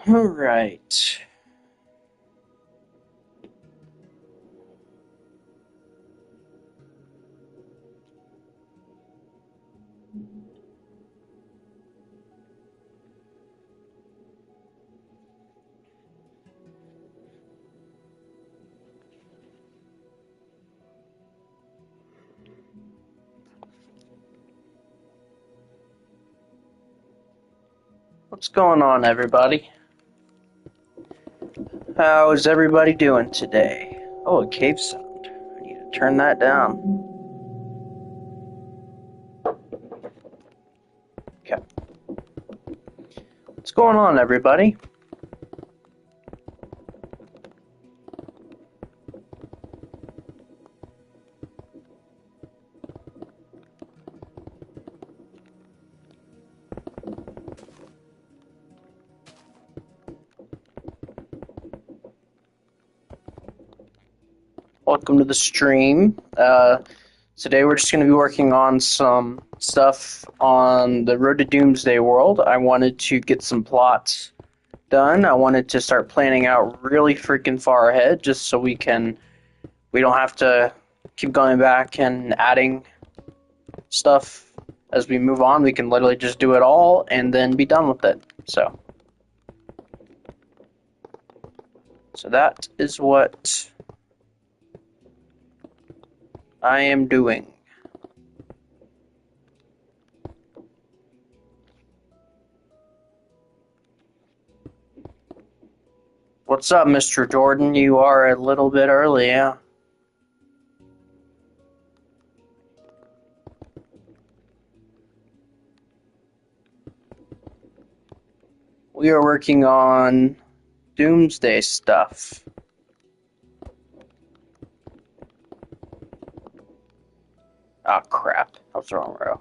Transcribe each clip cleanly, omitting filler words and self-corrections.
All right. What's going on, everybody? How is everybody doing today? Oh, a cave sound. I need to turn that down. Okay. What's going on, everybody? Welcome to the stream. Today we're just going to be working on some stuff on the Road to Doomsday world. I wanted to get some plots done. I wanted to start planning out really freaking far ahead just so we don't have to keep going back and adding stuff as we move on. We can literally just do it all and then be done with it. So that is what I am doing. What's up, Mr. Jordan? You are a little bit early, yeah. We are working on Doomsday stuff. Oh, crap. That was the wrong row.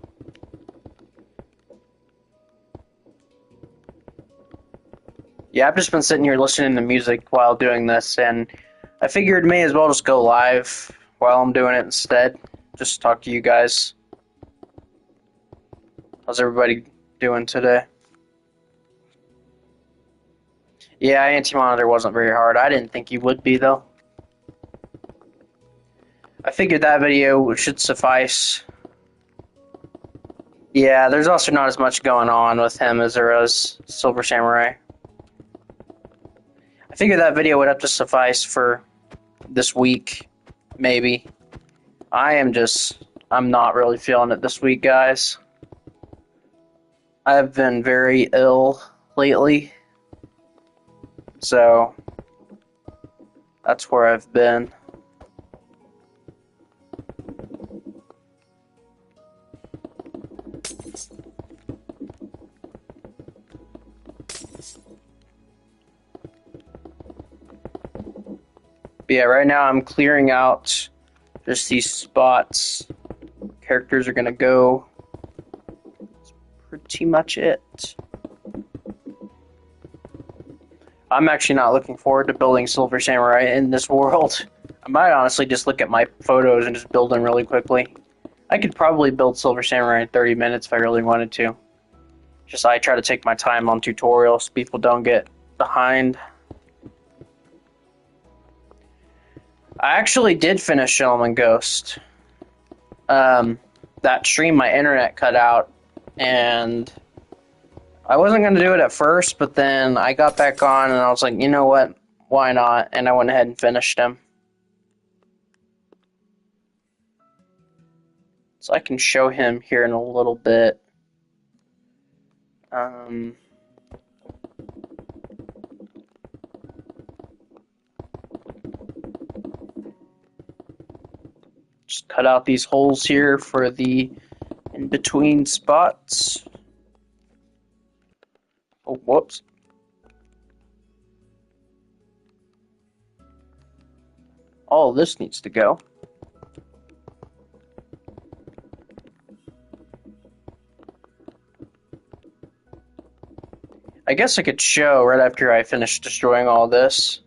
Yeah, I've just been sitting here listening to music while doing this, and I figured may as well just go live while I'm doing it instead. Just talk to you guys. How's everybody doing today? Yeah, Anti-Monitor wasn't very hard. I didn't think you would be, though. I figured that video should suffice. Yeah, there's also not as much going on with him as there is Silver Samurai. I figured that video would have to suffice for this week, maybe. I'm not really feeling it this week, guys. I've been very ill lately, so that's where I've been. But yeah, right now I'm clearing out just these spots. Characters are gonna go. That's pretty much it. I'm actually not looking forward to building Silver Samurai in this world. I might honestly just look at my photos and just build them really quickly. I could probably build Silver Samurai in 30 minutes if I really wanted to. Just I try to take my time on tutorials so people don't get behind. I actually did finish Gentleman Ghost. That stream, my internet cut out, and I wasn't going to do it at first, but then I got back on, and I was like, you know what, why not? And I went ahead and finished him. So I can show him here in a little bit. Just cut out these holes here for the in-between spots. Oh, whoops. All of this needs to go. I guess I could show right after I finish destroying all this.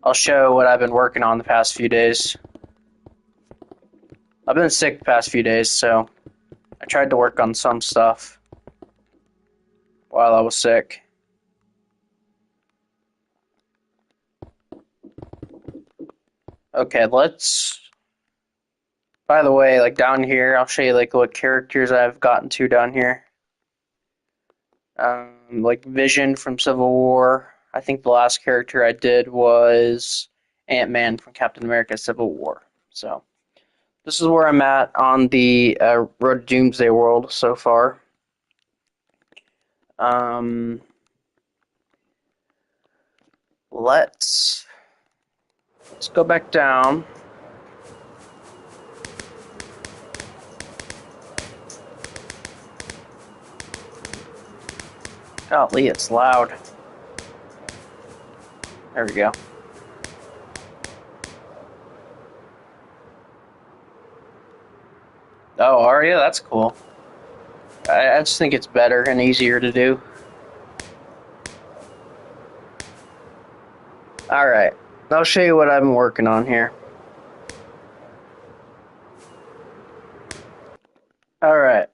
I'll show what I've been working on the past few days. I've been sick the past few days, so I tried to work on some stuff. while I was sick. Okay, let's. By the way, like down here, I'll show you like what characters I've gotten to down here. Like Vision from Civil War. I think the last character I did was Ant-Man from Captain America: Civil War. So this is where I'm at on the Road to Doomsday world so far. Um, let's go back down. Golly, it's loud. There we go. Oh, are you? That's cool. I just think it's better and easier to do. Alright, I'll show you what I've been working on here. Alright.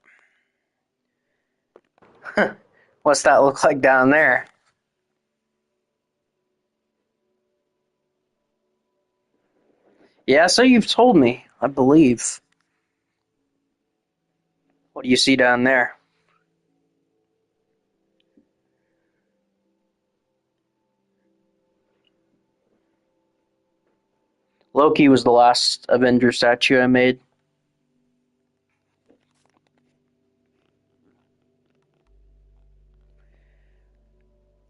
What's that look like down there? Yeah, so you've told me, I believe. What do you see down there? Loki was the last Avenger statue I made.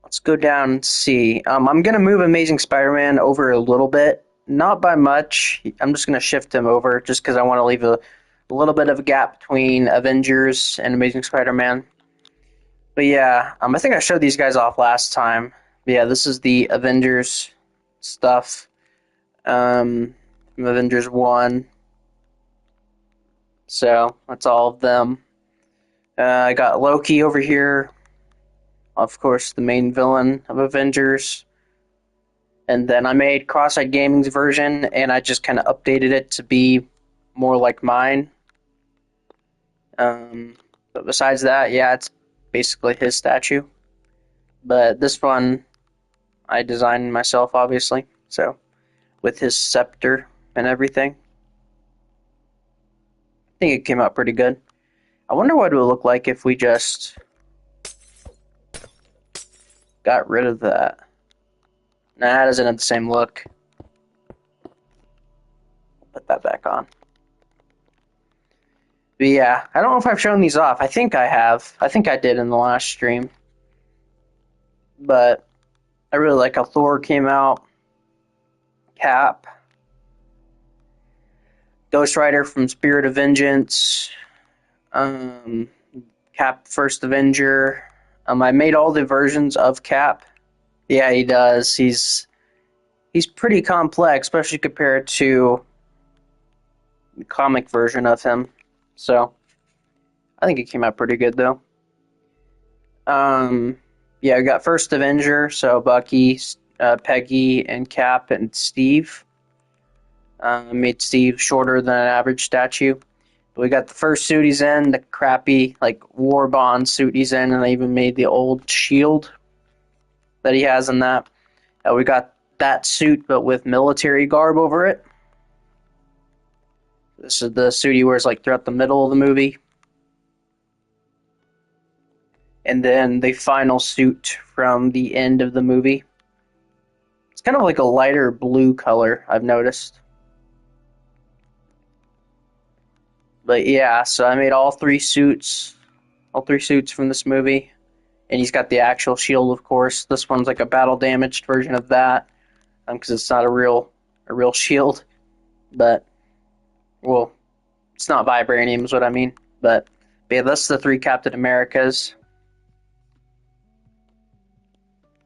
Let's go down and see. I'm going to move Amazing Spider-Man over a little bit. Not by much. I'm just going to shift him over just because I want to leave a little bit of a gap between Avengers and Amazing Spider-Man. But yeah, I think I showed these guys off last time. But yeah, this is the Avengers stuff. From Avengers 1. So, that's all of them. I got Loki over here. Of course, the main villain of Avengers. And then I made Cross-Eyed Gaming's version, and I just kind of updated it to be more like mine. But besides that, yeah, it's basically his statue. But this one, I designed myself, obviously. So, with his scepter and everything. I think it came out pretty good. I wonder what it would look like if we just got rid of that. Nah, it doesn't have the same look. Put that back on. But yeah, I don't know if I've shown these off. I think I have. I think I did in the last stream. But I really like how Thor came out. Cap. Ghost Rider from Spirit of Vengeance. Cap First Avenger. I made all the versions of Cap. Yeah, he does. He's pretty complex, especially compared to the comic version of him. So, I think it came out pretty good, though. Yeah, I got First Avenger, so Bucky, Peggy, and Cap, and Steve. Made Steve shorter than an average statue. But we got the first suit he's in, the crappy, like, War Bond suit he's in, and I even made the old shield that he has in that. We got that suit, but with military garb over it. This is the suit he wears, like, throughout the middle of the movie. And then the final suit from the end of the movie. It's kind of like a lighter blue color, I've noticed. But yeah, so I made all three suits from this movie. And he's got the actual shield, of course. This one's like a battle damaged version of that, because it's not a real shield. But well, it's not vibranium, is what I mean. But yeah, that's the three Captain Americas.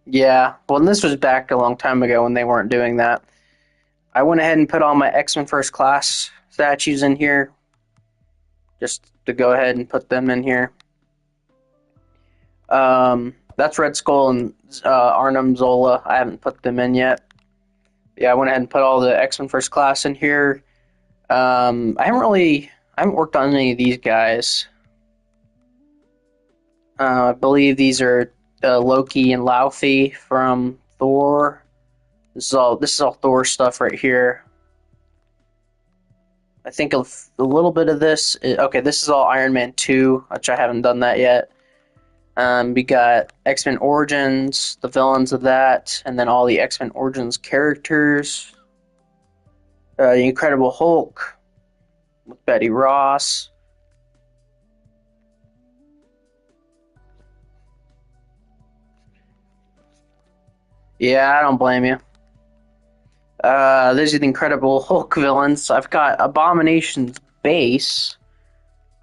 Yeah, well, and this was back a long time ago when they weren't doing that. I went ahead and put all my X-Men First Class statues in here, just to go ahead and put them in here. That's Red Skull and Arnim Zola. I haven't put them in yet. Yeah, I went ahead and put all the X-Men First Class in here. I haven't worked on any of these guys. I believe these are Loki and Laufey from Thor. This is all Thor stuff right here. I think a little bit of this. Okay, this is all Iron Man 2, which I haven't done that yet. We got X-Men Origins, the villains of that, and then all the X-Men Origins characters. The Incredible Hulk with Betty Ross. Yeah, I don't blame you. These are the Incredible Hulk villains. I've got Abomination's base.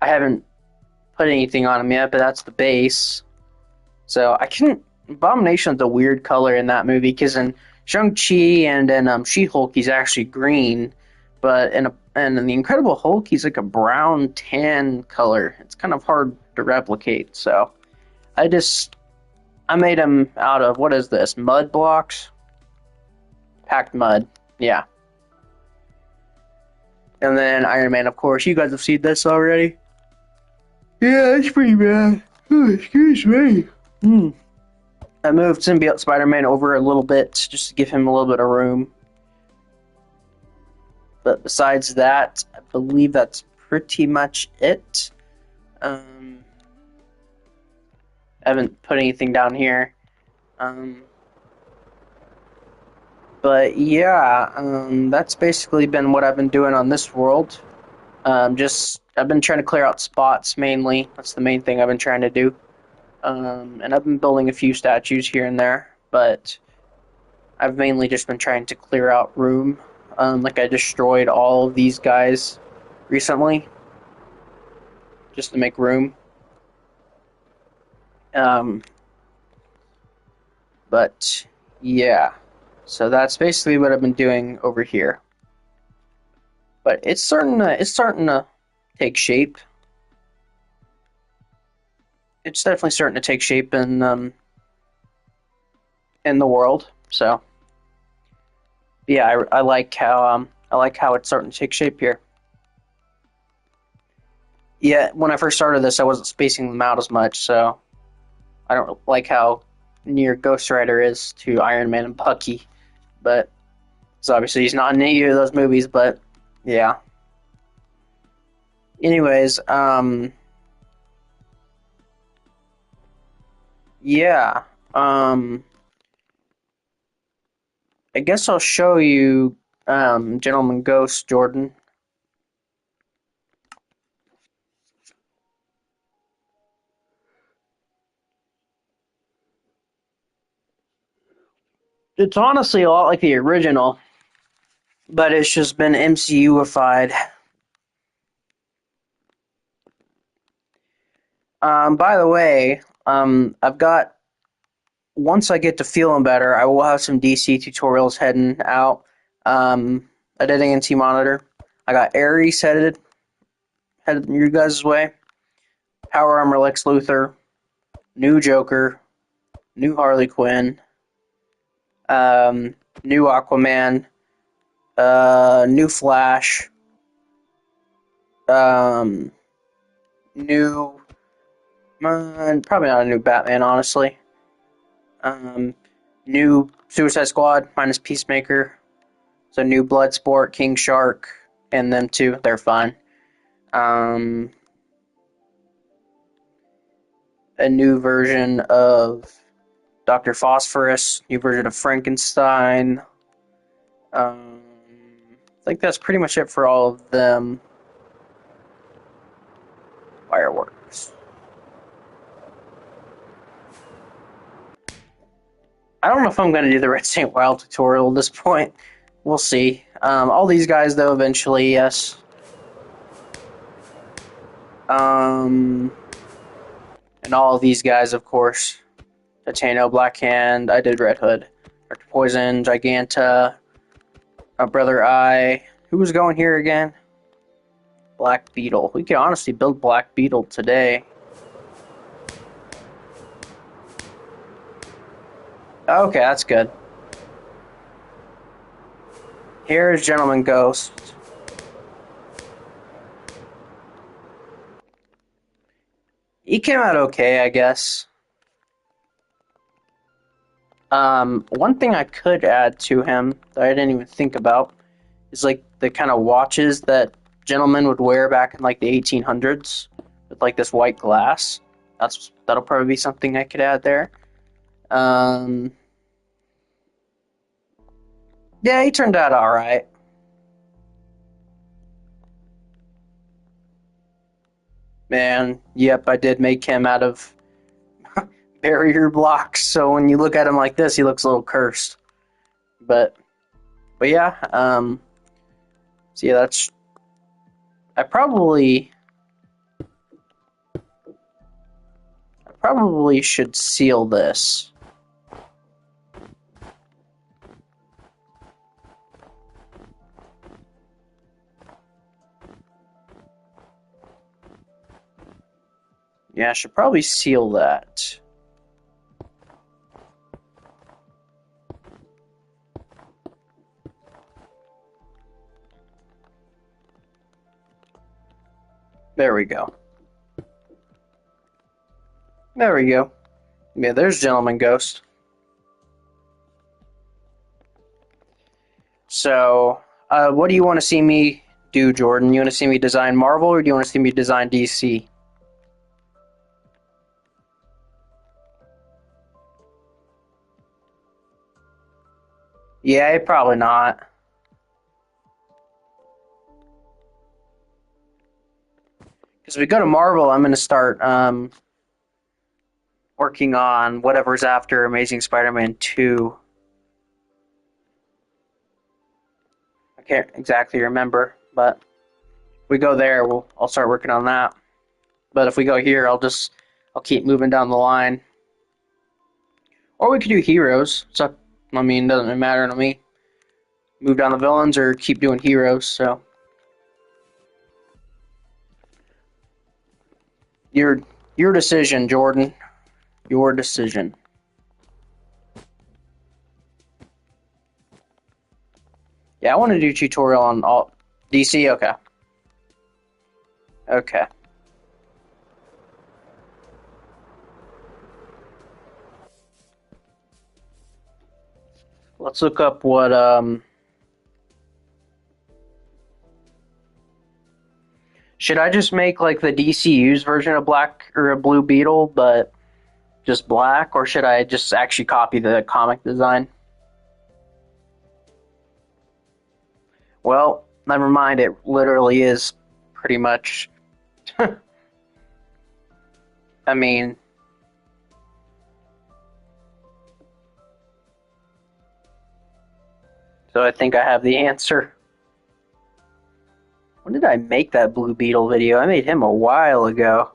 I haven't put anything on him yet, but that's the base. So I can. Abomination's a weird color in that movie because in Shang-Chi and in She-Hulk he's actually green, but in the Incredible Hulk he's like a brown tan color. It's kind of hard to replicate. So I made him out of what is this? Mud blocks? Packed mud. Yeah. And then Iron Man, of course. You guys have seen this already. Yeah, it's pretty bad. Oh, excuse me. I moved Symbiote Spider-Man over a little bit just to give him a little bit of room. But besides that, I believe that's pretty much it. I haven't put anything down here. But yeah, that's basically been what I've been doing on this world. I've been trying to clear out spots mainly. That's the main thing I've been trying to do. And I've been building a few statues here and there, but I've mainly just been trying to clear out room. Like I destroyed all of these guys recently, just to make room. But yeah, so that's basically what I've been doing over here. But it's starting to take shape. It's definitely starting to take shape in the world. So yeah, I like how it's starting to take shape here. Yeah, when I first started this, I wasn't spacing them out as much, so I don't like how near Ghost Rider is to Iron Man and Bucky, but so obviously he's not in either of those movies. But yeah. Anyways, yeah, I guess I'll show you, Gentleman Ghost, Jordan. It's honestly a lot like the original, but it's just been MCU-ified. By the way, I've got once I get to feeling better, I will have some DC tutorials heading out. Editing and T-Monitor. I got Ares headed your guys' way. Power Armor Lex Luthor. New Joker. New Harley Quinn. New Aquaman. New Flash. New. Probably not a new Batman, honestly. New Suicide Squad minus Peacemaker. So new Bloodsport, King Shark, and them two. They're fine. A new version of Dr. Phosphorus. New version of Frankenstein. I think that's pretty much it for all of them. Fireworks. I don't know if I'm going to do the Red St. Wild tutorial at this point. We'll see. All these guys, though, eventually, yes. And all of these guys, of course. Titano, Black Hand, I did Red Hood. Dr. Poison, Giganta, Brother Eye. Who was going here again? Black Beetle. We could honestly build Black Beetle today. Okay, that's good. Here's Gentleman Ghost. He came out okay, I guess. One thing I could add to him that I didn't even think about is like the kind of watches that gentlemen would wear back in like the 1800s with like this white glass. That'll probably be something I could add there. Um, yeah, he turned out all right. Man, yep, I did make him out of barrier blocks. So when you look at him like this, he looks a little cursed. But yeah, so yeah, that's I probably should seal this. Yeah, I should probably seal that. There we go. There we go. Yeah, there's Gentleman Ghost. So, what do you want to see me do, Jordan? You want to see me design Marvel, or do you want to see me design DC? Yeah, probably not. Because if we go to Marvel, I'm going to start working on whatever's after Amazing Spider-Man 2. I can't exactly remember, but if we go there, I'll start working on that. But if we go here, I'll keep moving down the line. Or we could do heroes. So I mean, doesn't really matter to me. Move down the villains or keep doing heroes. So your your decision, Jordan. Your decision. Yeah, I want to do a tutorial on all DC. Okay. Okay. Let's look up what should I just make like the DCU's version of Black or a Blue Beetle, but just black, or should I just actually copy the comic design? Well, never mind. It literally is pretty much. I mean, so I think I have the answer. When did I make that Blue Beetle video? I made him a while ago.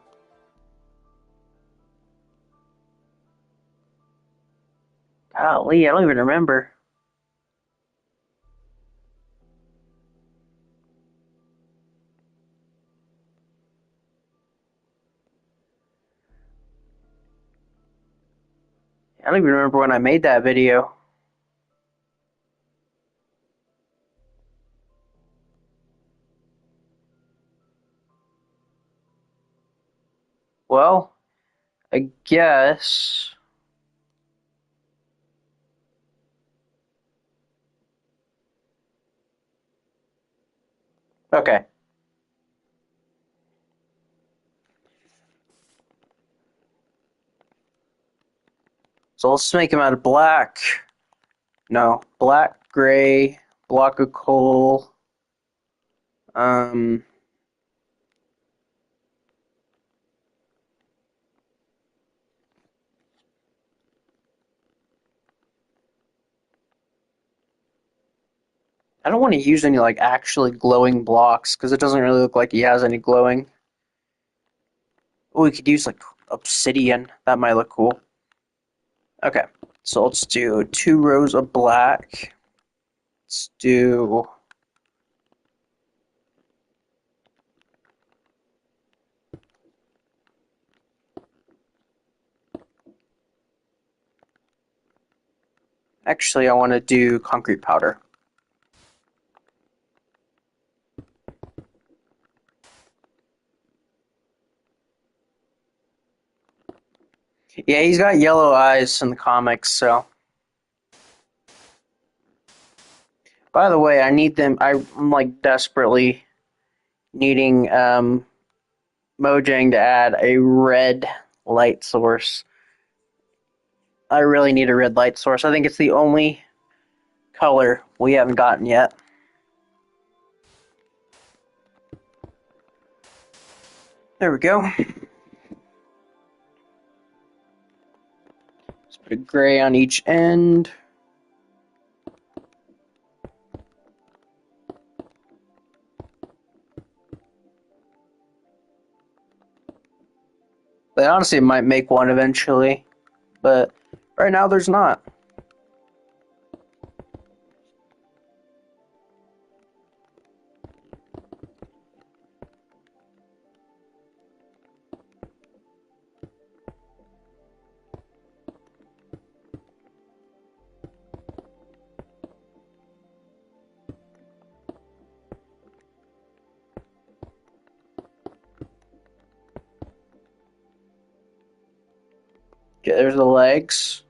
Golly, I don't even remember. I don't even remember when I made that video. Well, I guess. Okay. So let's make him out of black. No, black, gray, block of coal. Um, I don't want to use any like actually glowing blocks because it doesn't really look like he has any glowing. Oh, we could use like obsidian. That might look cool. Okay, so let's do 2 rows of black. Let's do. Actually, I want to do concrete powder. Yeah, he's got yellow eyes in the comics, so. By the way, I need them. I'm like desperately needing Mojang to add a red light source. I really need a red light source. I think it's the only color we haven't gotten yet. There we go. Let's put a gray on each end. But honestly, it might make one eventually. But right now, there's not. Okay, there's the legs.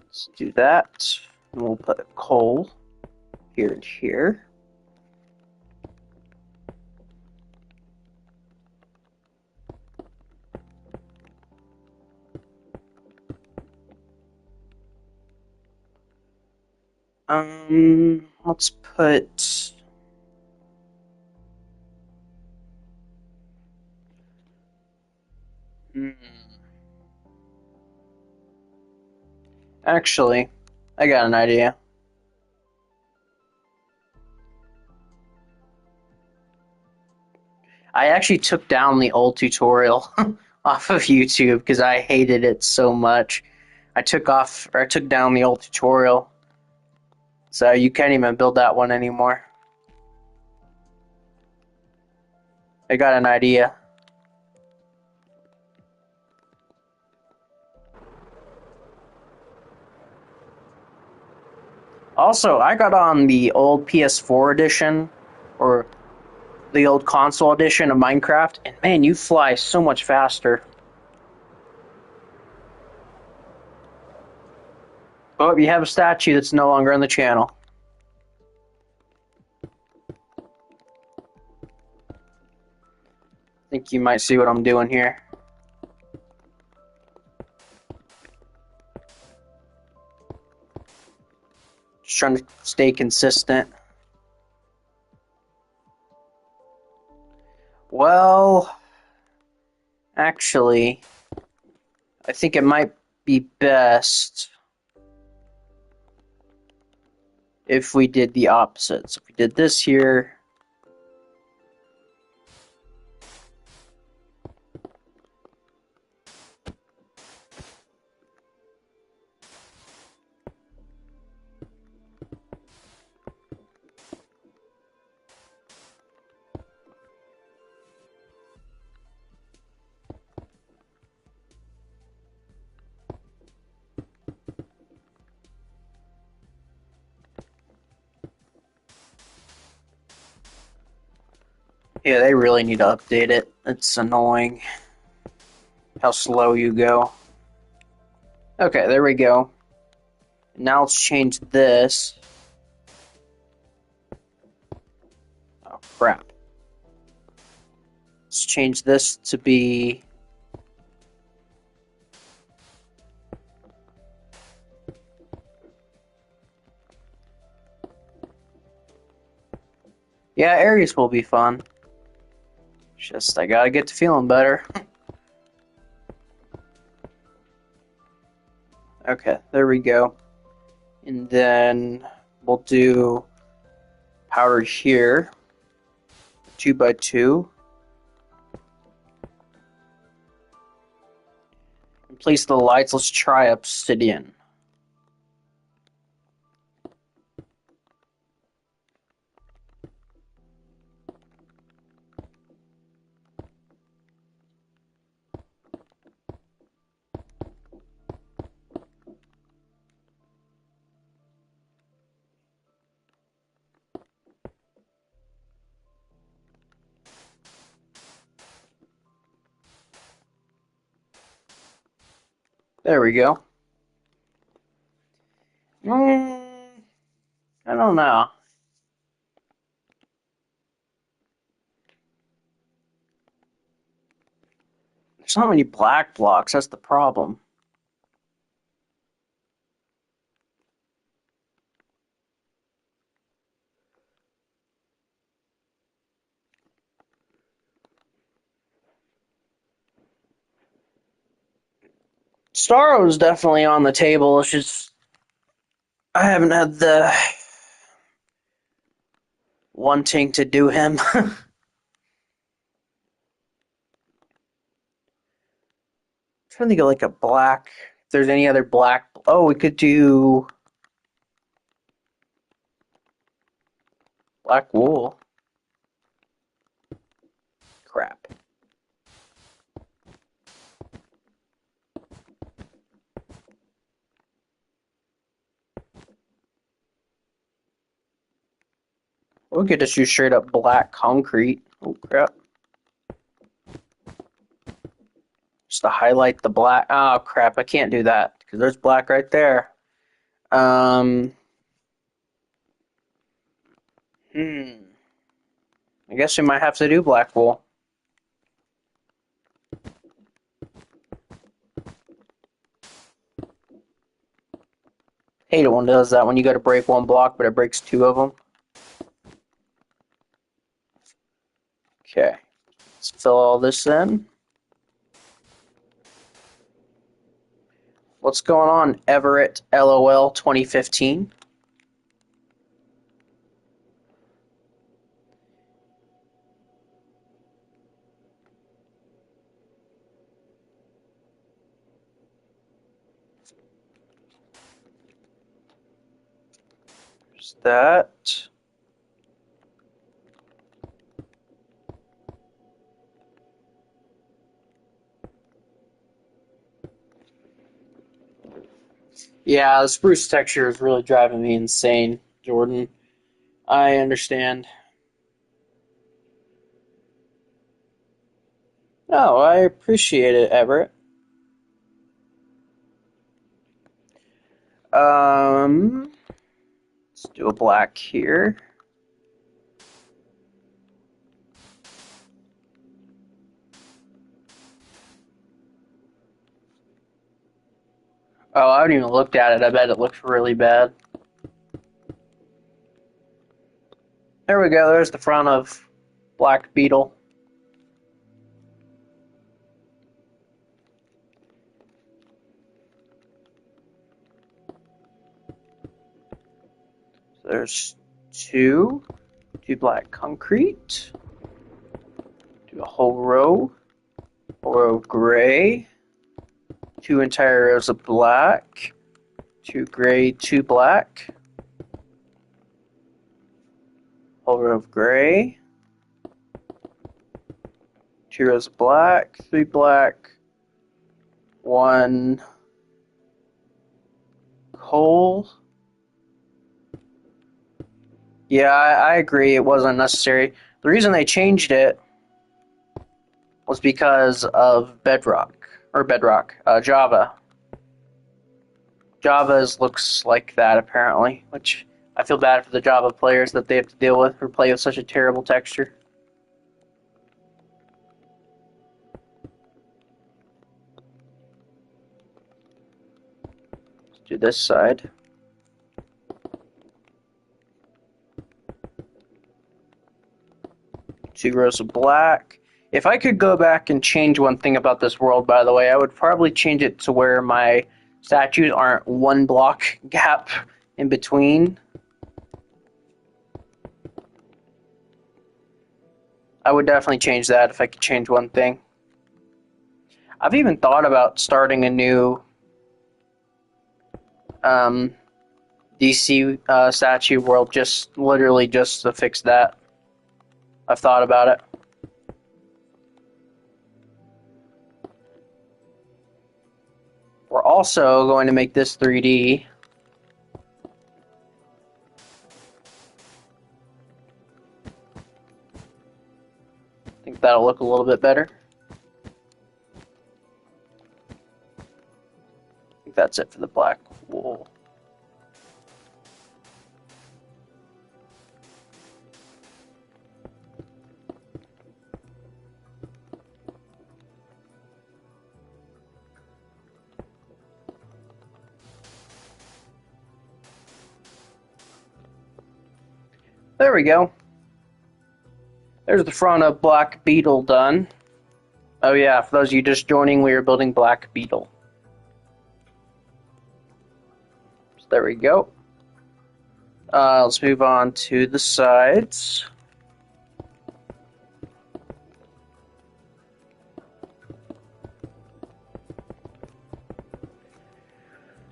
Let's do that. And we'll put coal here and here. Let's put. Hmm. Actually, I got an idea. I actually took down the old tutorial off of YouTube because I hated it so much. I took down the old tutorial, so you can't even build that one anymore. I got an idea. Also, I got on the old PS4 edition, or the old console edition of Minecraft, and man, you fly so much faster. Oh, you have a statue that's no longer on the channel. I think you might see what I'm doing here. Just trying to stay consistent. Well, actually, I think it might be best if we did the opposite. So if we did this here. Yeah, they really need to update it. It's annoying how slow you go. Okay, there we go. Now let's change this. Oh, crap. Let's change this to be... Yeah, Aries will be fun. Just, I gotta get to feeling better. Okay, there we go. And then we'll do power here. 2x2. And place the lights. Let's try obsidian. There we go. I don't know. There's not many black blocks, that's the problem. Starro's definitely on the table. It's just I haven't had the wanting to do him. Trying to think of like a black. If there's any other black. Oh, we could do black wool. Crap. We could just use straight up black concrete. Oh crap. Just to highlight the black. Oh crap, I can't do that because there's black right there. Um. I guess we might have to do black wool. Hate it when it does that when you go to break one block, but it breaks two of them. Okay, let's fill all this in. What's going on, Everett LOL 2015? There's that. Yeah, the spruce texture is really driving me insane, Jordan. I understand. No, I appreciate it, Everett. Let's do a black here. Oh, I haven't even looked at it. I bet it looks really bad. There we go. There's the front of Black Beetle. So there's two black concrete. Do a whole row of gray. Two entire rows of black. Two gray, two black. Whole row of gray. Two rows of black, three black, one coal. Yeah, I agree. It wasn't necessary. The reason they changed it was because of Java. Java's looks like that apparently, which I feel bad for the Java players that they have to deal with or play with such a terrible texture. Let's do this side. Two rows of black. If I could go back and change one thing about this world, by the way, I would probably change it to where my statues aren't one block gap in between. I would definitely change that if I could change one thing. I've even thought about starting a new DC statue world, just literally just to fix that. I've thought about it. We're also going to make this 3D. I think that'll look a little bit better. that's it for the black wool. There we go. There's the front of Black Beetle done. Oh yeah, for those of you just joining, we are building Black Beetle. So there we go. Let's move on to the sides.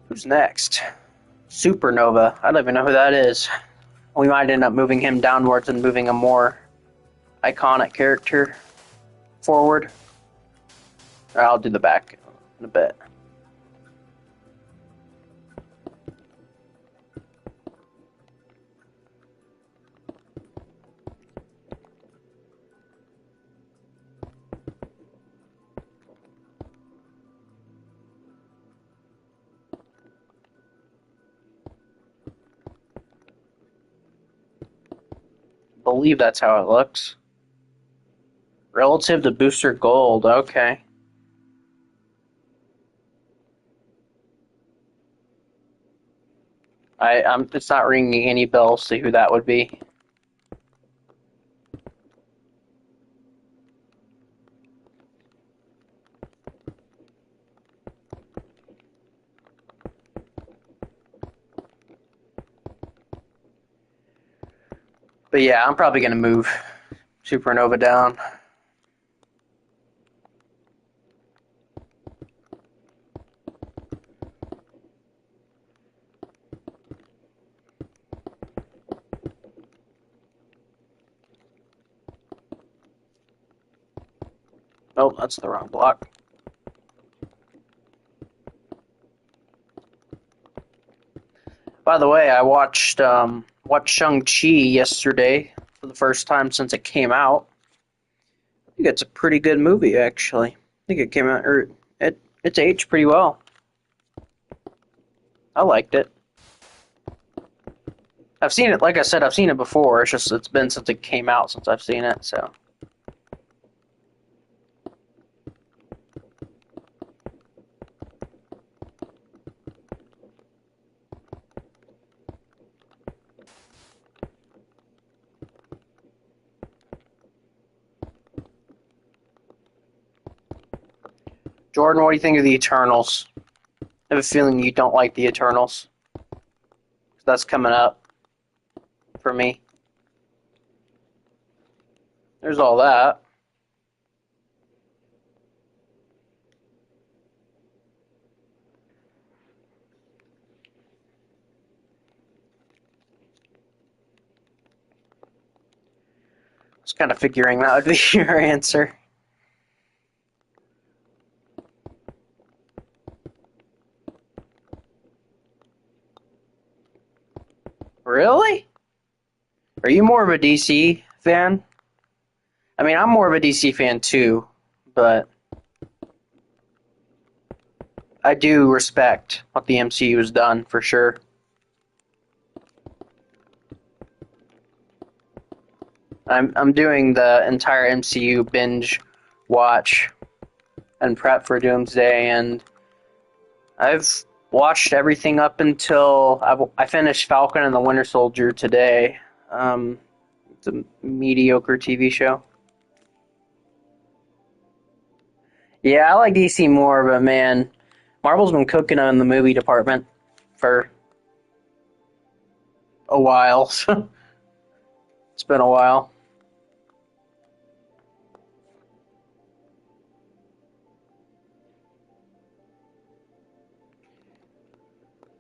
Who's next? Supernova. I don't even know who that is. We might end up moving him downwards and moving a more iconic character forward. Or I'll do the back in a bit. I believe that's how it looks. Relative to Booster Gold, okay. It's not ringing any bells to who that would be. But yeah, I'm probably gonna move Supernova down. Oh, that's the wrong block. By the way, I watched Shang-Chi yesterday for the first time since it came out. I think it's a pretty good movie, actually. I think it came out, or it's aged pretty well. I liked it. I've seen it, like I said, I've seen it before. It's just it's been since it came out since I've seen it, so. Jordan, what do you think of the Eternals? I have a feeling you don't like the Eternals. That's coming up for me. There's all that. I was kind of figuring that would be your answer. Really? Are you more of a DC fan? I mean, I'm more of a DC fan too, but I do respect what the MCU has done for sure. I'm doing the entire MCU binge watch and prep for Doomsday, and I've watched everything up until I finished Falcon and the Winter Soldier today. It's a mediocre TV show. Yeah, I like DC more, but man, Marvel's been cooking on the movie department for a while. It's been a while.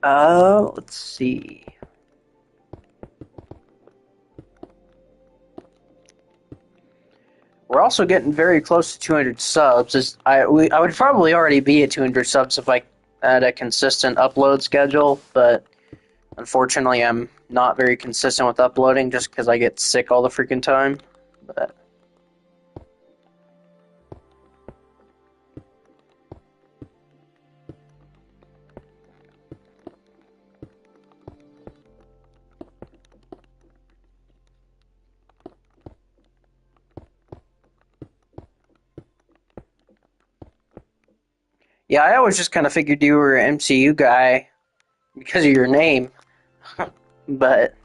Let's see. We're also getting very close to 200 subs. I would probably already be at 200 subs if I had a consistent upload schedule, but unfortunately I'm not very consistent with uploading just because I get sick all the freaking time. But Yeah, I always just kind of figured you were an MCU guy because of your name, but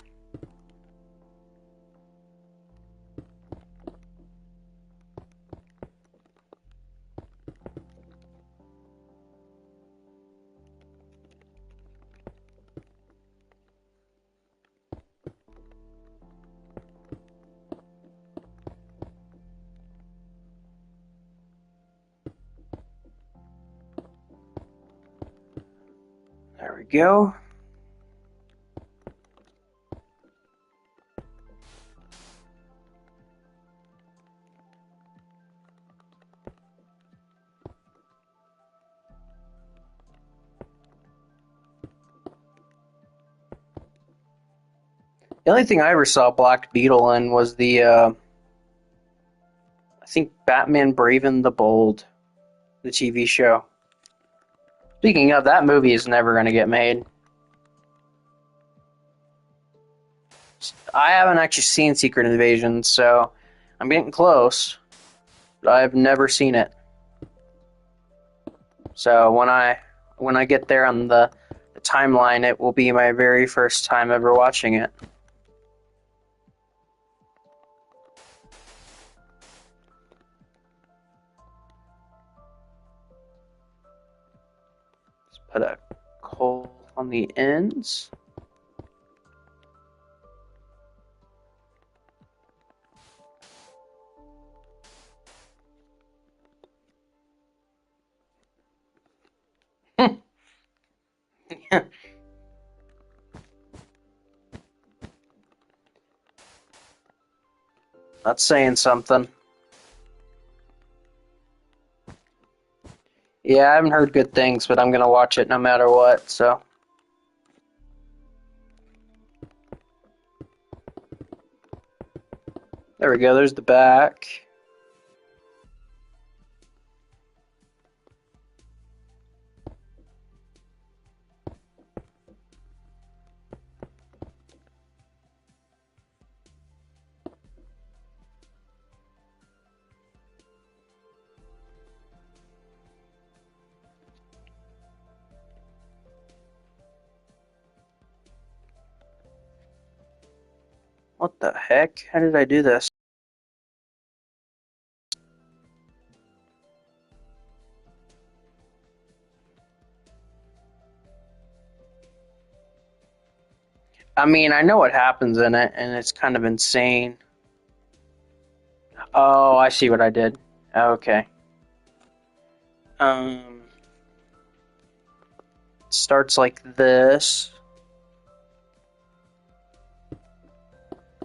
there we go. The only thing I ever saw Black Beetle in was I think Batman Brave and the Bold, the TV show. Speaking of, that movie is never going to get made. I haven't actually seen Secret Invasion, so I'm getting close. But I've never seen it. So when I get there on the timeline, it will be my very first time ever watching it. Let's put a coal on the ends. That's saying something. Yeah, I haven't heard good things, but I'm gonna watch it no matter what, so. There we go, there's the back. What the heck? How did I do this? I mean, I know what happens in it, and it's kind of insane. Oh, I see what I did. Okay. Um, it starts like this,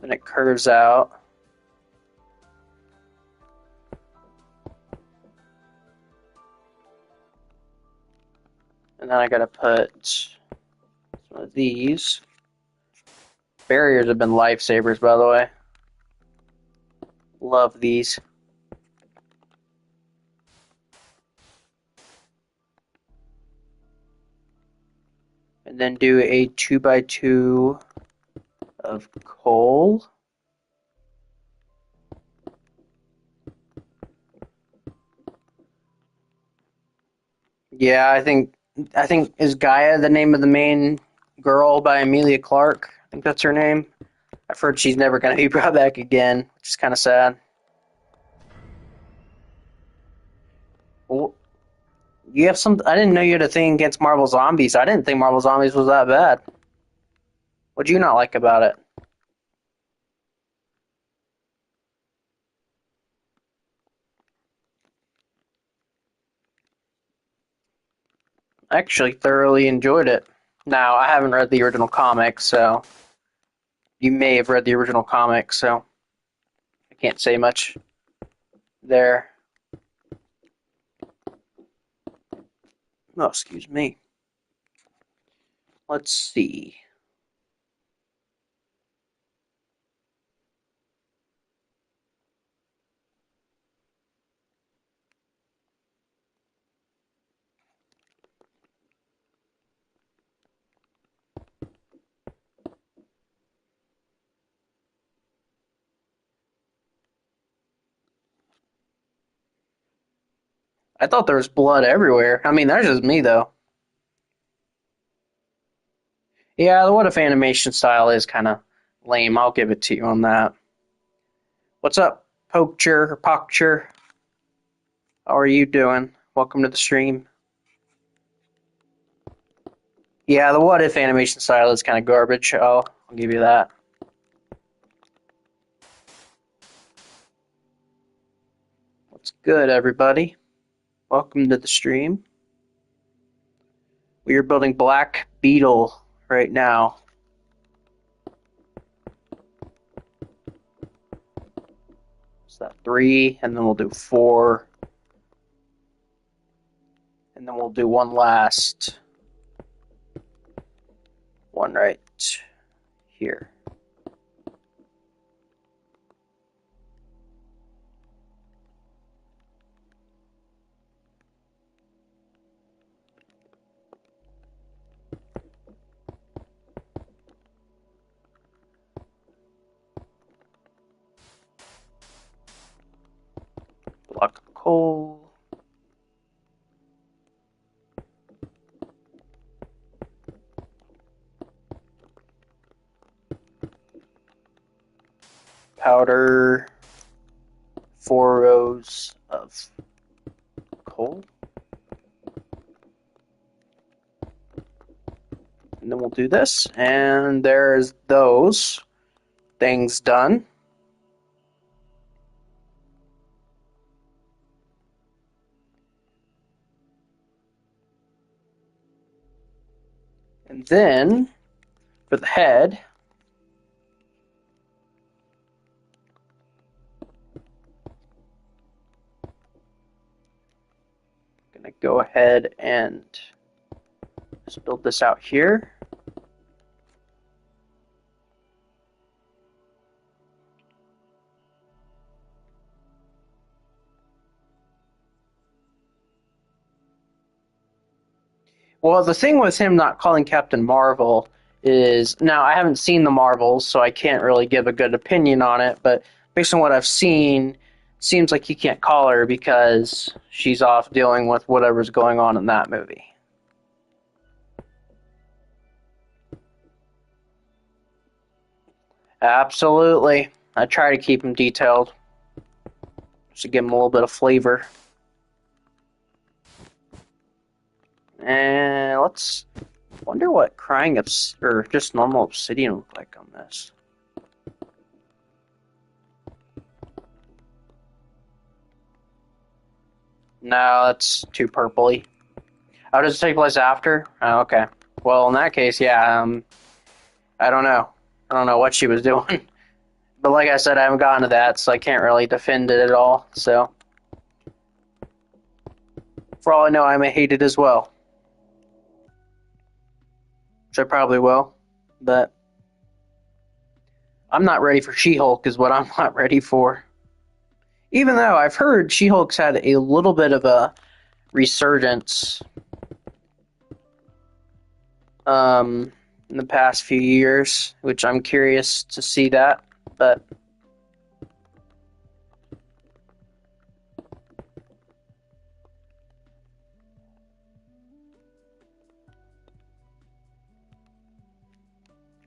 then it curves out. And then I gotta put some of these. Barriers have been lifesavers, by the way. Love these. And then do a 2x2 of coal. Yeah, I think is Gaia the name of the main girl by Emilia Clarke? I think that's her name. I've heard she's never gonna be brought back again, which is kind of sad. Well, you have some. I didn't know you had a thing against Marvel Zombies. I didn't think Marvel Zombies was that bad. What'd you not like about it? I actually thoroughly enjoyed it. Now, I haven't read the original comics, so you may have read the original comics, so I can't say much there. Oh, excuse me. Let's see. I thought there was blood everywhere. I mean, that's just me, though. Yeah, the what if animation style is kind of lame. I'll give it to you on that. What's up, Poacher or Pockcher? How are you doing? Welcome to the stream. Yeah, the what if animation style is kind of garbage. I'll give you that. What's good, everybody? Welcome to the stream. We are building Black Beetle right now. Is that 3? And then we'll do 4. And then we'll do one last one right here. Block of coal. Powder. 4 rows of coal. And then we'll do this. And there's those things done. And then for the head, I'm going to go ahead and just build this out here. Well, the thing with him not calling Captain Marvel is, now I haven't seen the Marvels, so I can't really give a good opinion on it, but based on what I've seen, seems like he can't call her because she's off dealing with whatever's going on in that movie. Absolutely. I try to keep them detailed just to give them a little bit of flavor. And let's wonder what crying or just normal obsidian look like on this. No, that's too purpley. Oh, does it take place after? Oh, okay. Well, in that case, yeah. I don't know. I don't know what she was doing. But like I said, I haven't gotten to that, so I can't really defend it at all. So, for all I know, I may hate it as well. Which I probably will. But I'm not ready for She-Hulk is what I'm not ready for. Even though I've heard She-Hulk's had a little bit of a resurgence in the past few years, which I'm curious to see that, but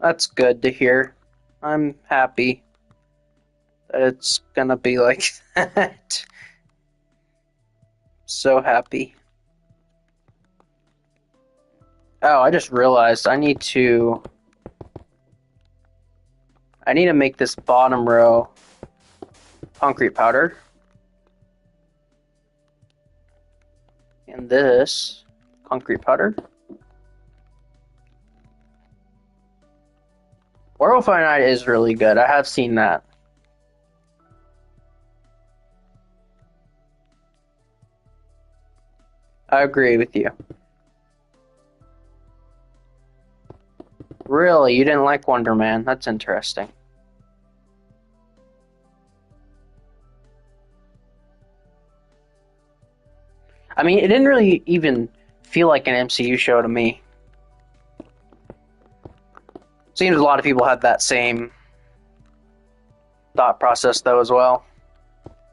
that's good to hear. I'm happy that it's gonna be like that. So happy. Oh, I just realized I need to make this bottom row concrete powder. And this concrete powder. Orofenite is really good. I have seen that. I agree with you. Really? You didn't like Wonder Man? That's interesting. I mean, it didn't really even feel like an MCU show to me. Seems a lot of people had that same thought process, though, as well.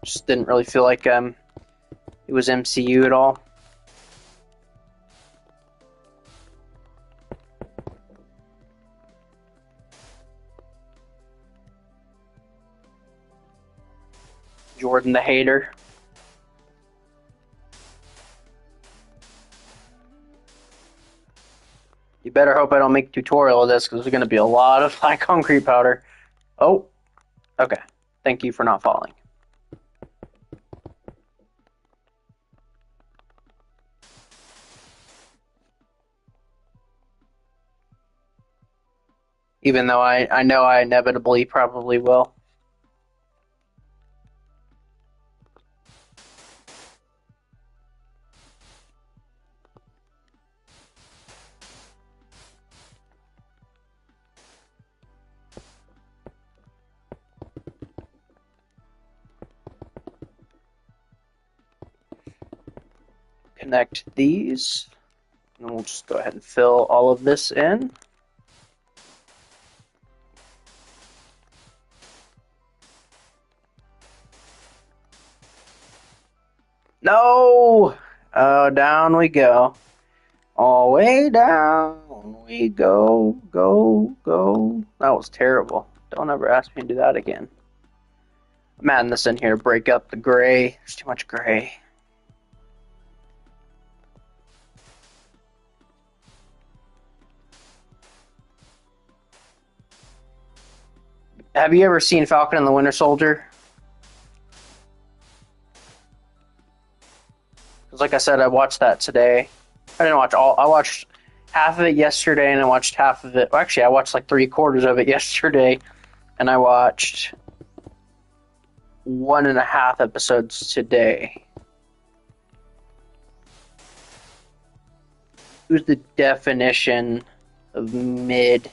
Just didn't really feel like it was MCU at all. Jordan the hater. You better hope I don't make a tutorial of this because there's going to be a lot of high concrete powder. Oh, okay. Thank you for not falling. Even though I know I inevitably probably will. Connect these, and we'll just go ahead and fill all of this in. No! Oh, down we go. All the way down we go, go. That was terrible. Don't ever ask me to do that again. I'm adding this in here to break up the gray. There's too much gray. Have you ever seen Falcon and the Winter Soldier? Because like I said, I watched that today. I didn't watch all. I watched half of it yesterday, and I watched half of it. Well, actually, I watched like 3/4 of it yesterday, and I watched 1.5 episodes today. Who's the definition of mid?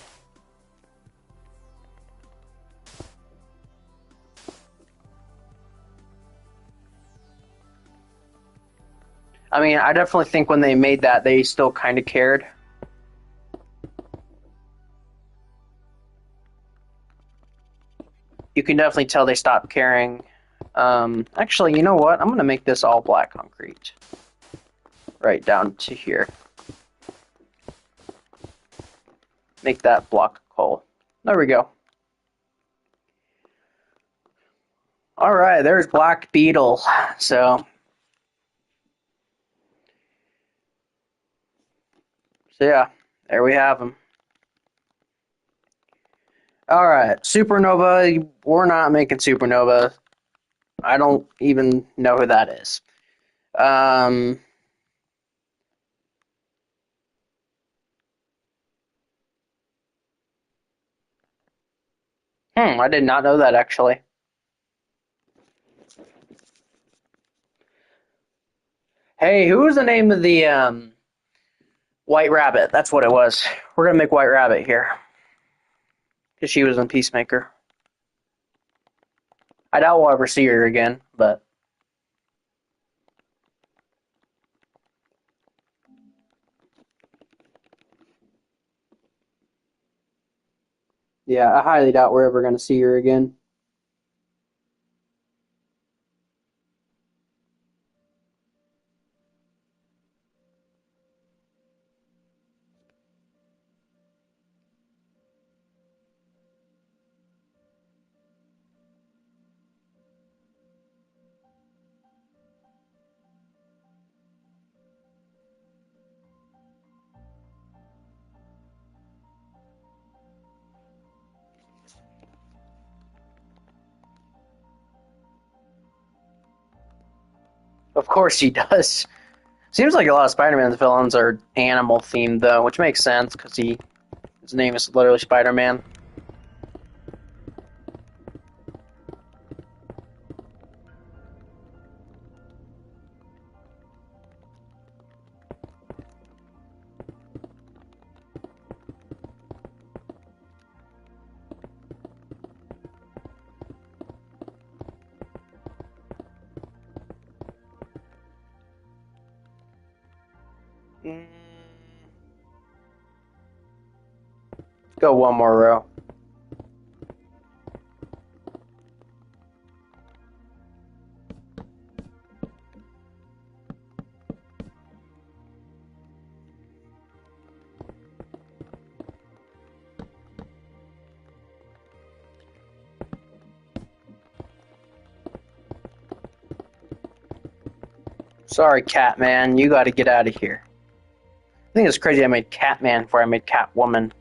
I mean, I definitely think when they made that, they still kind of cared. You can definitely tell they stopped caring. Actually, you know what? I'm going to make this all black concrete. Right down to here. Make that block of coal. There we go. Alright, there's Black Beetle. So yeah, there we have him. Alright, Supernova. We're not making Supernova. I don't even know who that is. I did not know that actually. Hey, who was the name of the White Rabbit? That's what it was. We're gonna make White Rabbit here. Because she was in Peacemaker. I doubt we'll ever see her again, but yeah, I highly doubt we're ever gonna see her again. Of course he does. Seems like a lot of Spider-Man's villains are animal themed though, which makes sense because his name is literally Spider-Man. Go one more row. Sorry, Catman. You got to get out of here. I think it's crazy I made Catman before I made Catwoman.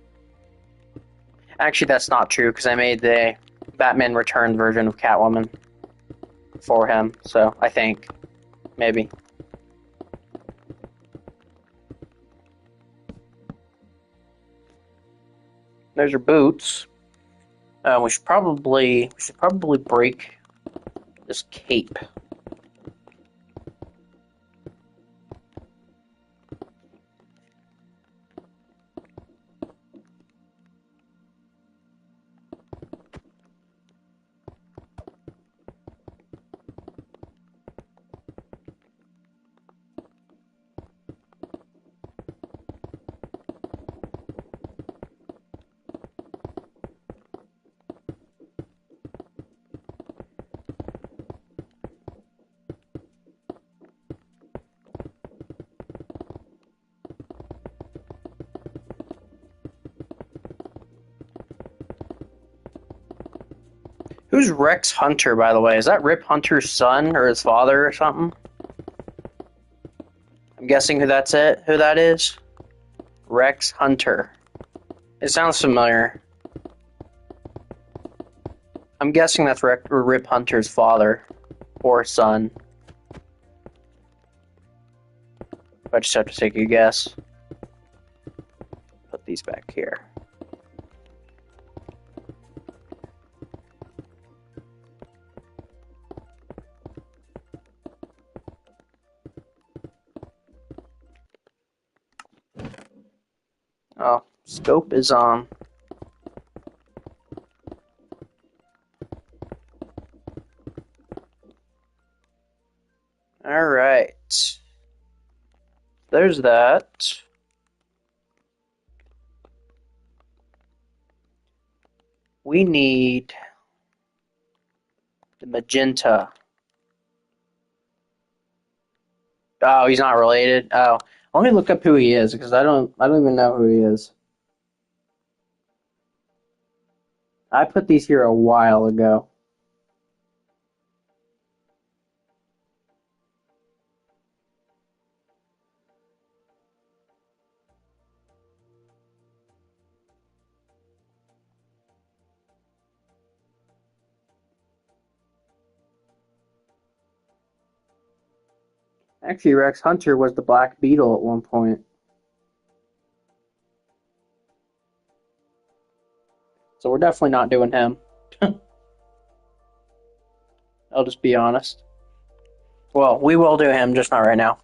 Actually, that's not true because I made the Batman Returns version of Catwoman for him. So I think maybe. There's your boots. We should probably break this cape. Who's Rex Hunter, by the way? Is that Rip Hunter's son or his father or something? I'm guessing who that is. Rex Hunter. It sounds familiar. I'm guessing that's Rip Hunter's father or son. I just have to take a guess. Put these back here. Oh, scope is on. Alright. There's that. We need the magenta. Oh, he's not related. Oh, let me look up who he is because I don't even know who he is. I put these here a while ago. Actually, Rex Hunter was the Black Beetle at one point. So we're definitely not doing him. I'll just be honest. Well, we will do him, just not right now.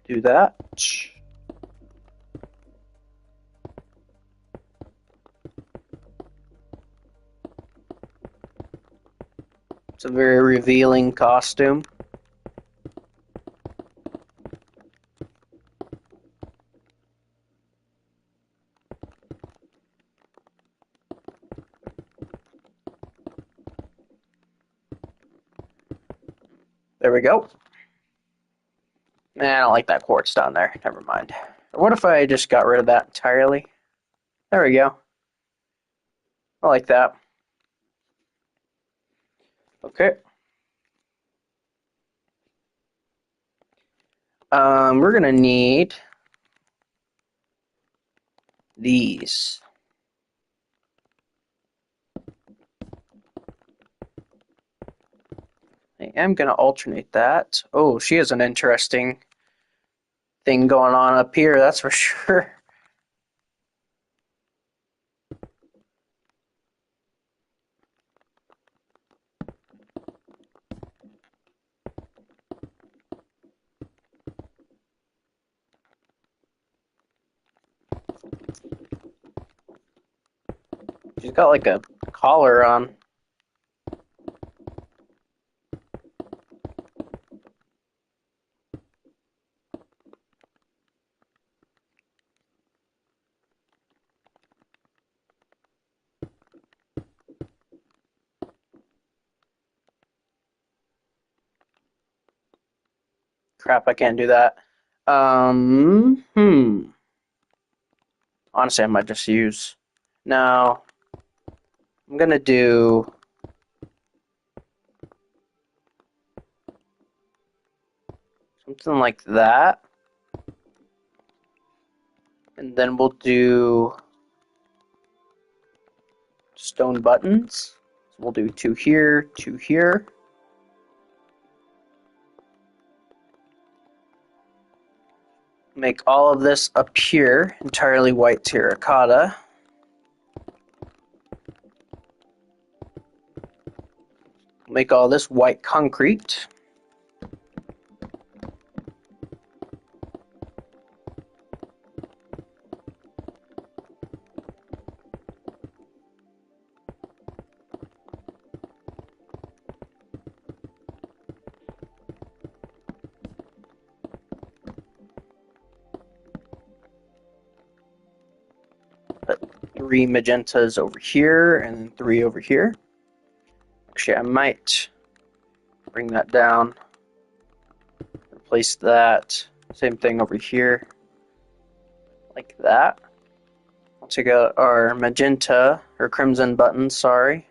Do that. It's a very revealing costume. There we go. I don't like that quartz down there. Never mind. Or what if I just got rid of that entirely? There we go. I like that. Okay. We're gonna need these. I am gonna alternate that. Oh, she has an interesting thing going on up here, that's for sure. She's got like a collar on. crap, I can't do that. Honestly, I might just use. No, I'm gonna do. Something like that. And then we'll do stone buttons. So we'll do 2 here, 2 here. Make all of this up here entirely white terracotta. Make all this white concrete. Put 3 magentas over here and then 3 over here. Actually, I might bring that down. Replace that. Same thing over here. Like that. We'll take out our magenta, or crimson buttons, sorry.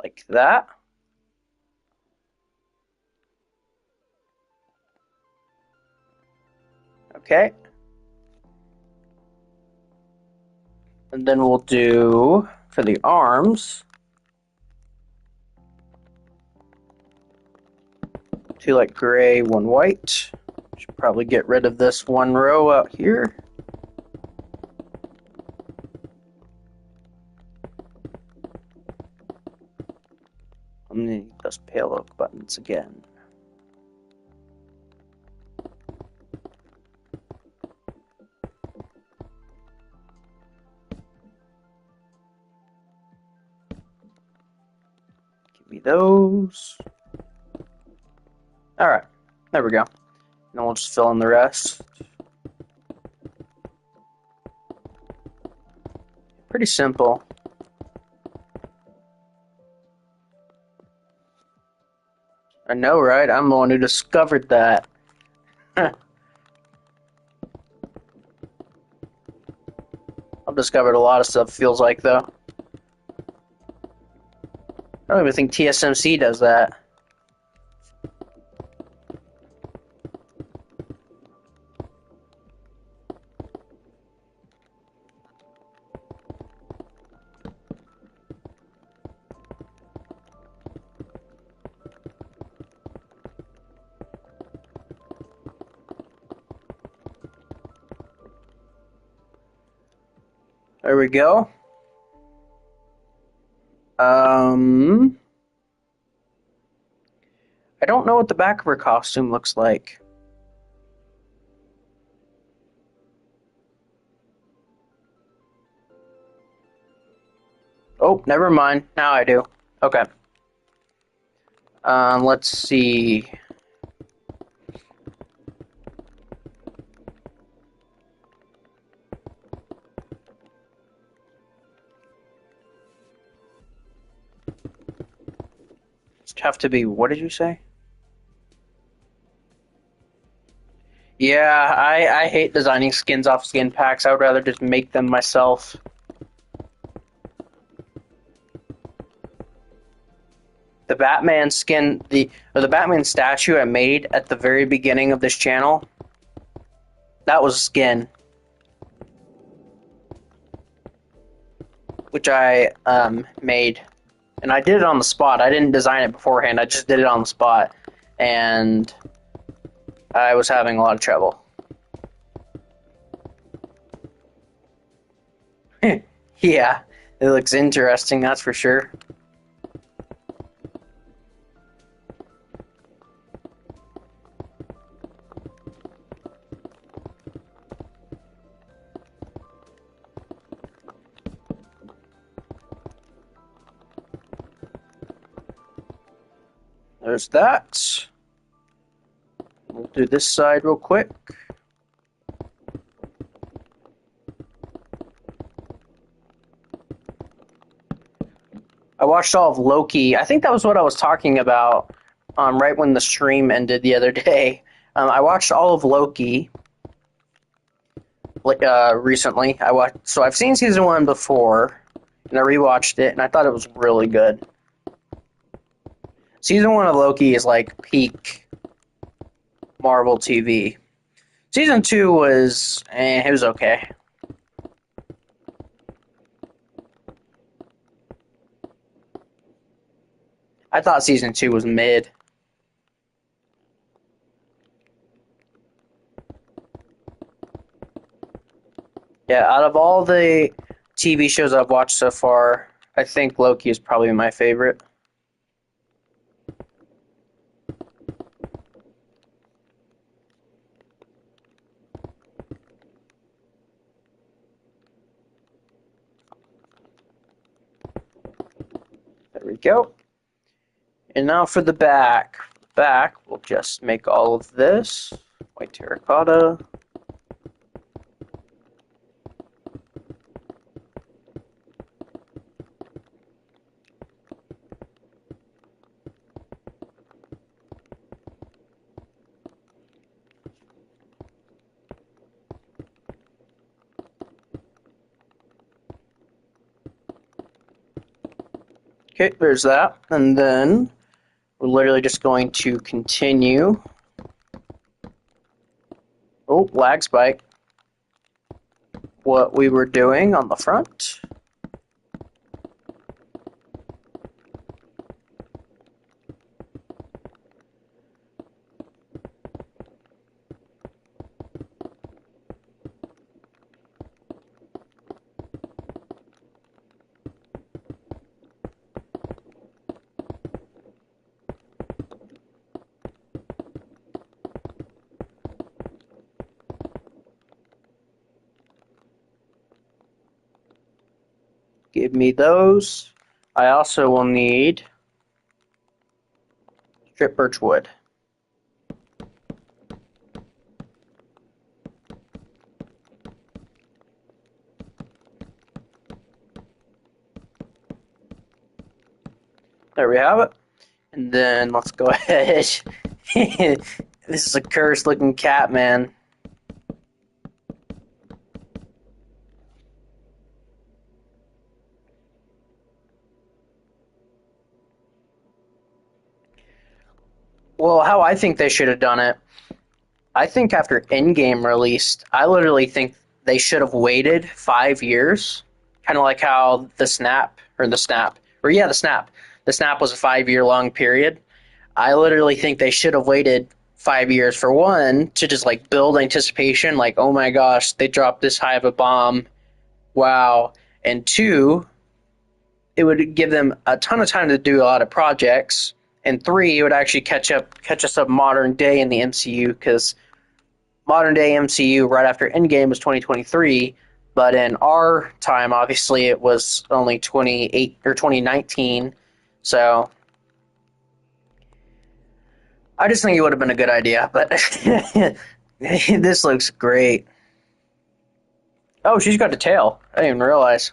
Like that. Okay. And then we'll do, for the arms, 2 like gray, 1 white. Should probably get rid of this 1 row out here. I'm gonna need those pale oak buttons again. Give me those. Alright, there we go. Then we'll just fill in the rest. Pretty simple. I know, right? I'm the one who discovered that. I've discovered a lot of stuff, feels like, though. I don't even think TSMC does that. There we go. I don't know what the back of her costume looks like. Oh, never mind. Now I do. Okay. Let's see. It's have to be. What did you say? Yeah, I hate designing skins off skin packs. I would rather just make them myself. The Batman skin, the Batman statue I made at the very beginning of this channel, that was a skin, which I made, and I did it on the spot. I didn't design it beforehand. I just did it on the spot, and I was having a lot of trouble. Yeah, it looks interesting, that's for sure. There's that. We'll do this side real quick. watched all of Loki. I think that was what I was talking about right when the stream ended the other day. I watched all of Loki recently. So I've seen season 1 before, and I rewatched it, and I thought it was really good. Season 1 of Loki is like peak Marvel TV. Season 2 was, it was okay. I thought season 2 was mid. Yeah, out of all the TV shows I've watched so far, I think Loki is probably my favorite. There we go. And now for the back. Back, we'll just make all of this white terracotta. Okay, there's that. And then we're literally just going to continue. Oh, lag spike. What we were doing on the front. Give me those. I also will need strip birch wood. There we have it. And then let's go ahead. This is a cursed looking cat, man. Well, how I think they should have done it, I think after Endgame released, I literally think they should have waited 5 years. Kind of like how the Snap, the Snap was a 5 year long period. I literally think they should have waited 5 years for one to just like build anticipation, like, oh my gosh, they dropped this high of a bomb. Wow. And two, it would give them a ton of time to do a lot of projects. And three, it would actually catch us up modern day in the MCU, because modern day MCU right after Endgame was 2023, but in our time, obviously, it was only 28 or 2019. So I just think it would have been a good idea, but this looks great. Oh, she's got a tail. I didn't even realize.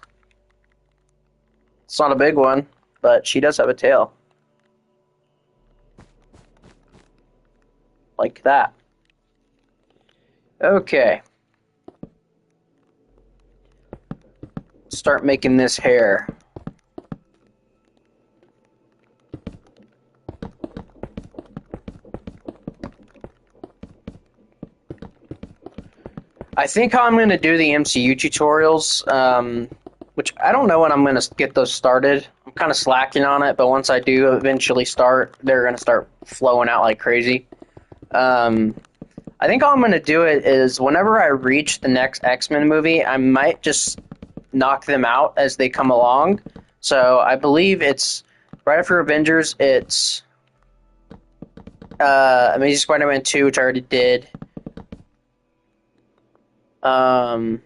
It's not a big one, but she does have a tail. Like that. Okay. Start making this hair. I think how I'm going to do the MCU tutorials, which I don't know when I'm going to get those started. I'm kind of slacking on it, but once I do eventually start, they're going to start flowing out like crazy. I think how I'm going to do it is whenever I reach the next X-Men movie, I might just knock them out as they come along. So I believe it's right after Avengers, it's Amazing Spider-Man 2, which I already did. Oh,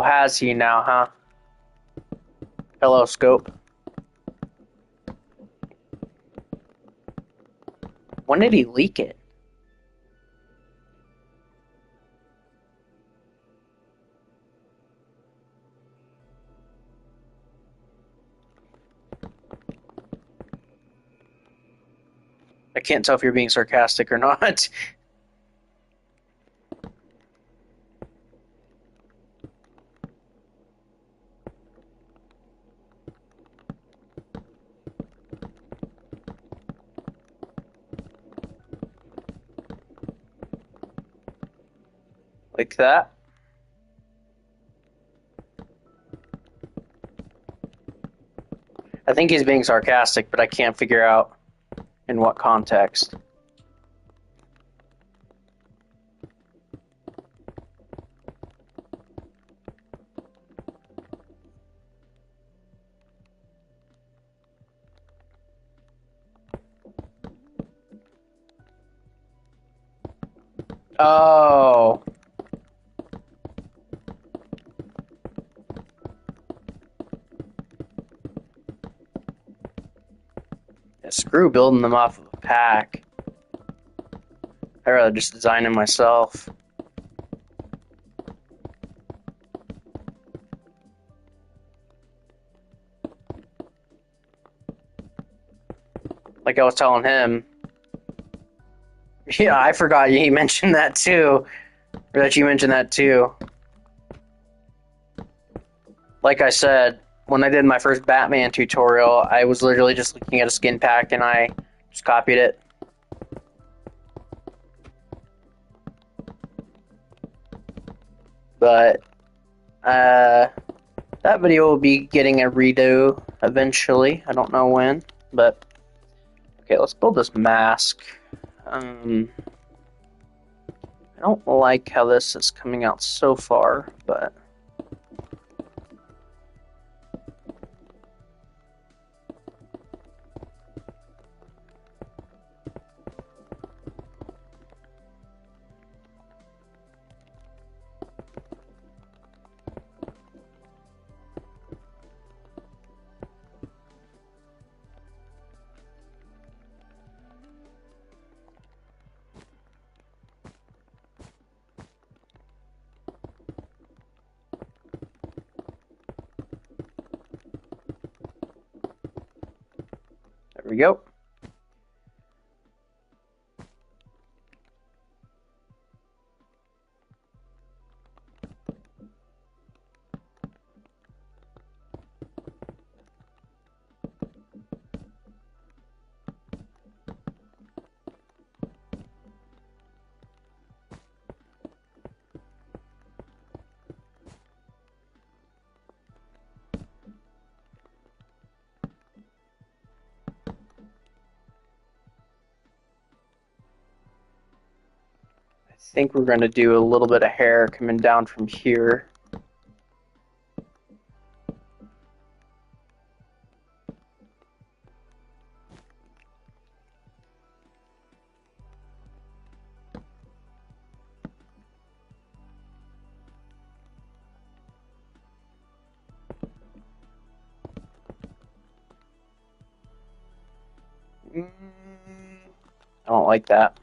has he now, huh? Hello, Scope. When did he leak it? can't tell if you're being sarcastic or not. Like that. I think he's being sarcastic, but I can't figure out in what context. Oh. Yeah, screw building them off of a pack. I'd rather just design them myself. Like I was telling him. Yeah, I forgot he mentioned that too. Or that you mentioned that too. Like I said, when I did my first Batman tutorial, I was literally just looking at a skin pack and I just copied it. But that video will be getting a redo eventually. I don't know when, but okay, let's build this mask. I don't like how this is coming out so far, but there we go. I think we're going to do a little bit of hair coming down from here. I don't like that.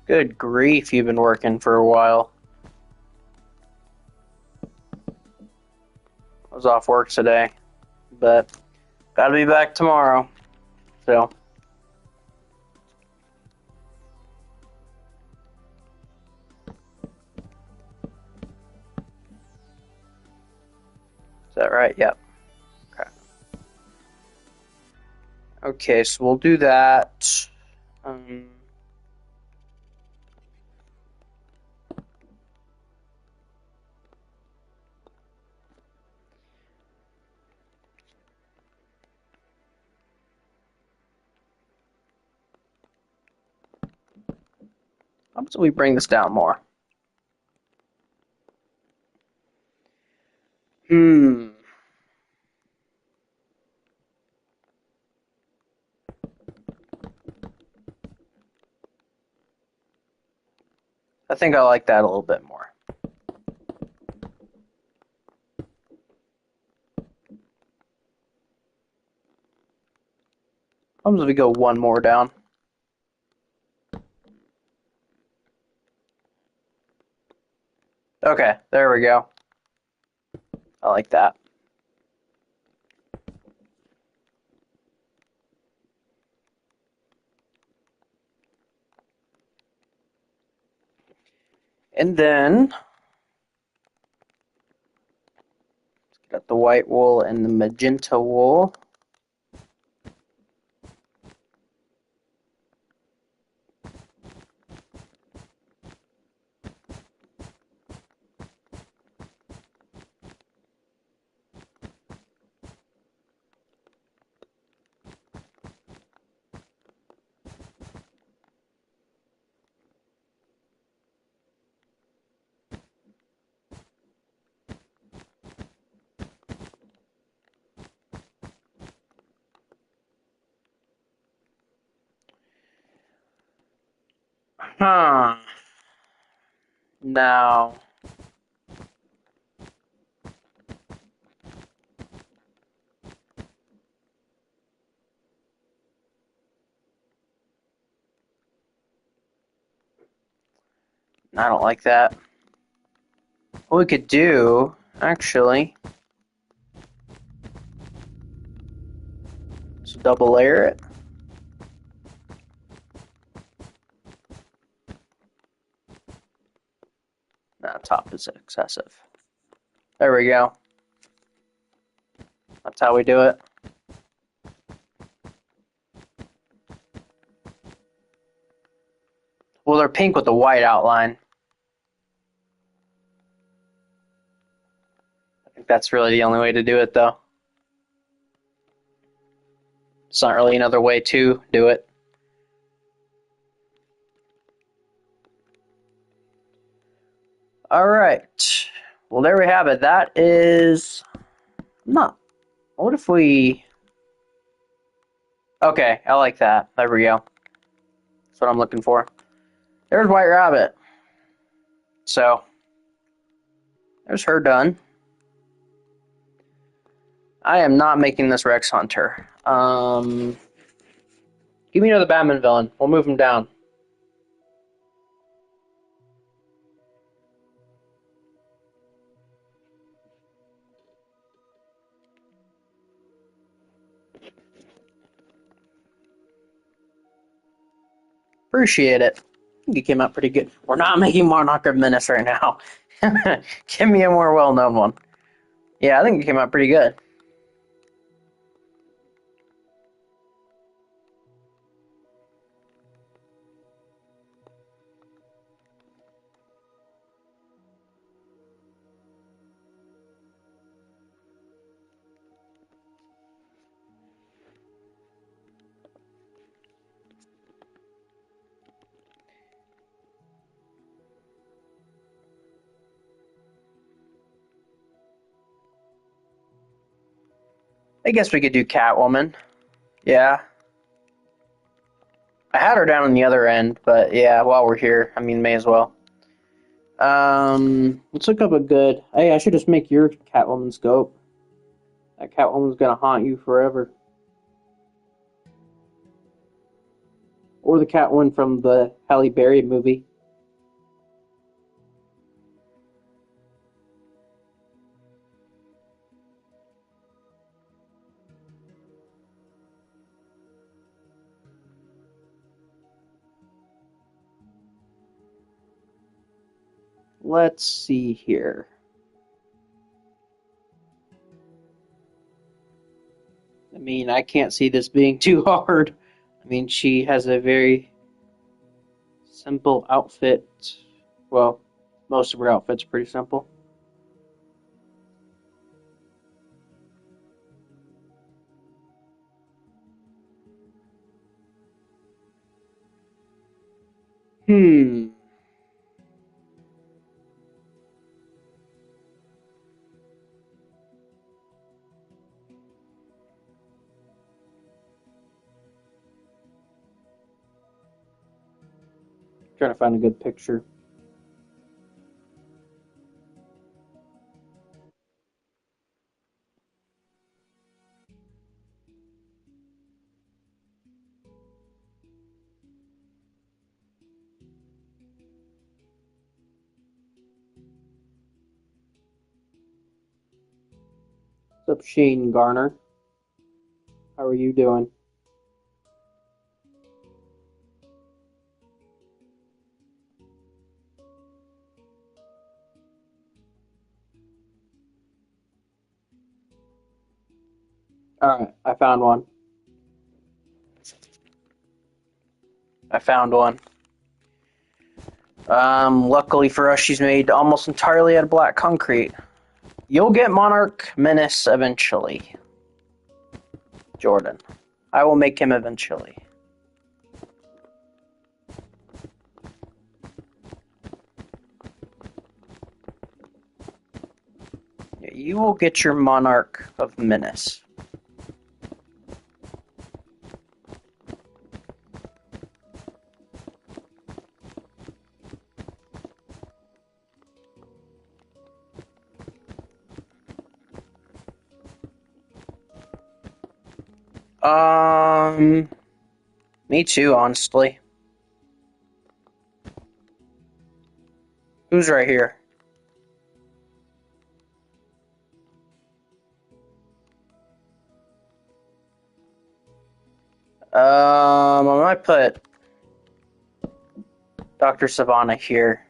Good grief, you've been working for a while. I was off work today, but gotta be back tomorrow. So, is that right? Yep. Okay. Okay, so we'll do that. How about we bring this down more? I think I like that a little bit more. How about we go one more down? Okay, there we go. I like that. And then got the white wool and the magenta wool. Huh. Now, I don't like that. What we could do, actually, is double layer it. That top is excessive. There we go. That's how we do it. Well, they're pink with the white outline. I think that's really the only way to do it, though. It's not really another way to do it. All right. Well, there we have it. That is not. What if we? Okay, I like that. There we go. That's what I'm looking for. There's White Rabbit. So there's her done. I am not making this Rex Hunter. Give me another Batman villain. We'll move him down. Appreciate it. I think he came out pretty good. We're not making Monarch of Menace right now. Give me a more well-known one. Yeah, I think it came out pretty good. I guess we could do Catwoman. Yeah. I had her down on the other end, but yeah, while we're here, I mean, may as well. Let's look up a good. Hey, I should just make your Catwoman scope. That Catwoman's gonna haunt you forever. Or the Catwoman from the Halle Berry movie. Let's see here. I mean, I can't see this being too hard. I mean, she has a very simple outfit. Well, most of her outfit's pretty simple. Hmm. Trying to find a good picture. What's up, Shane Garner? How are you doing? Alright, I found one. I found one. Luckily for us, she's made almost entirely out of black concrete. You'll get Monarch Menace eventually, Jordan. I will make him eventually. Yeah, you will get your Monarch of Menace. Me too, honestly. Who's right here? I might put Dr. Savannah here.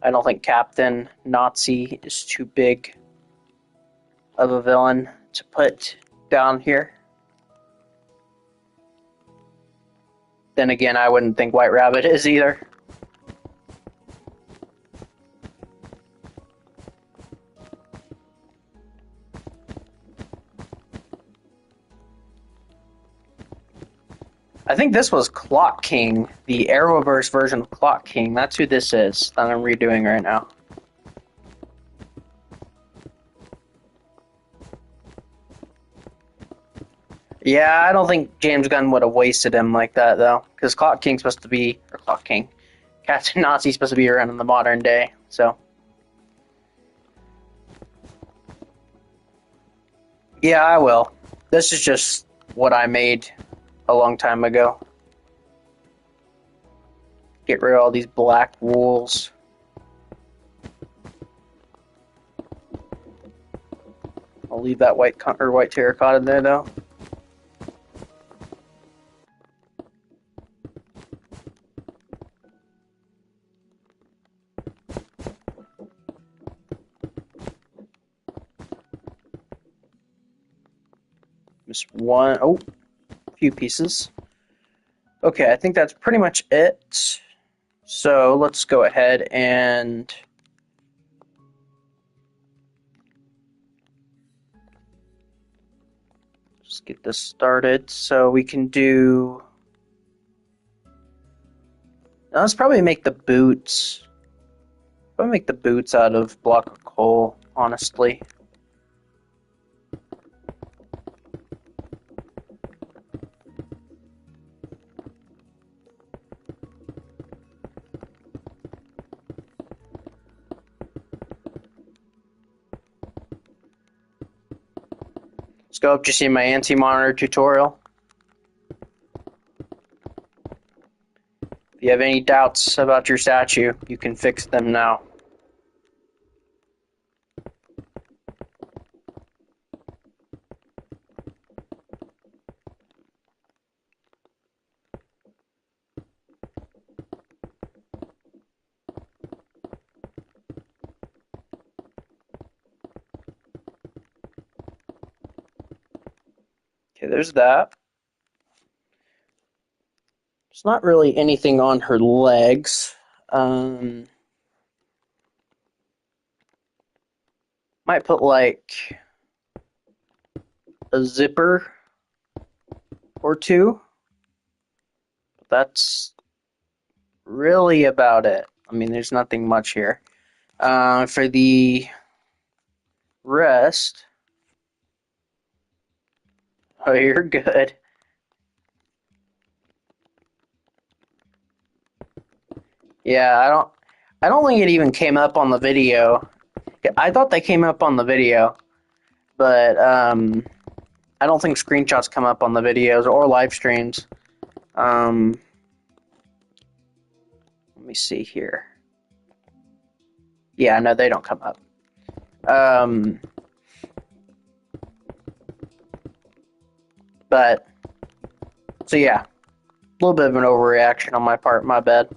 I don't think Captain Nazi is too big of a villain to put down here. Then again, I wouldn't think White Rabbit is either. I think this was Clock King, the Arrowverse version of Clock King. That's who this is that I'm redoing right now. Yeah, I don't think James Gunn would have wasted him like that, though. Because Clock King's supposed to be... Or Clock King. Captain Nazi's supposed to be around in the modern day, so... Yeah, I will. This is just what I made a long time ago. Get rid of all these black wools. I'll leave that white terracotta in there, though. Just one, oh, a few pieces. Okay, I think that's pretty much it. So let's go ahead and just get this started. So we can do, let's probably make the boots. Probably make the boots out of block of coal, honestly. Let's go up to see my anti-monitor tutorial. If you have any doubts about your statue, you can fix them now. Okay, there's that. There's not really anything on her legs. Might put like a zipper or two. That's really about it. I mean, there's nothing much here. For the rest, oh, you're good. Yeah, I don't think it even came up on the video. I thought they came up on the video, but I don't think screenshots come up on the videos or live streams. me see here. Yeah, no, they don't come up. But, so yeah, a little bit of an overreaction on my part, my bad.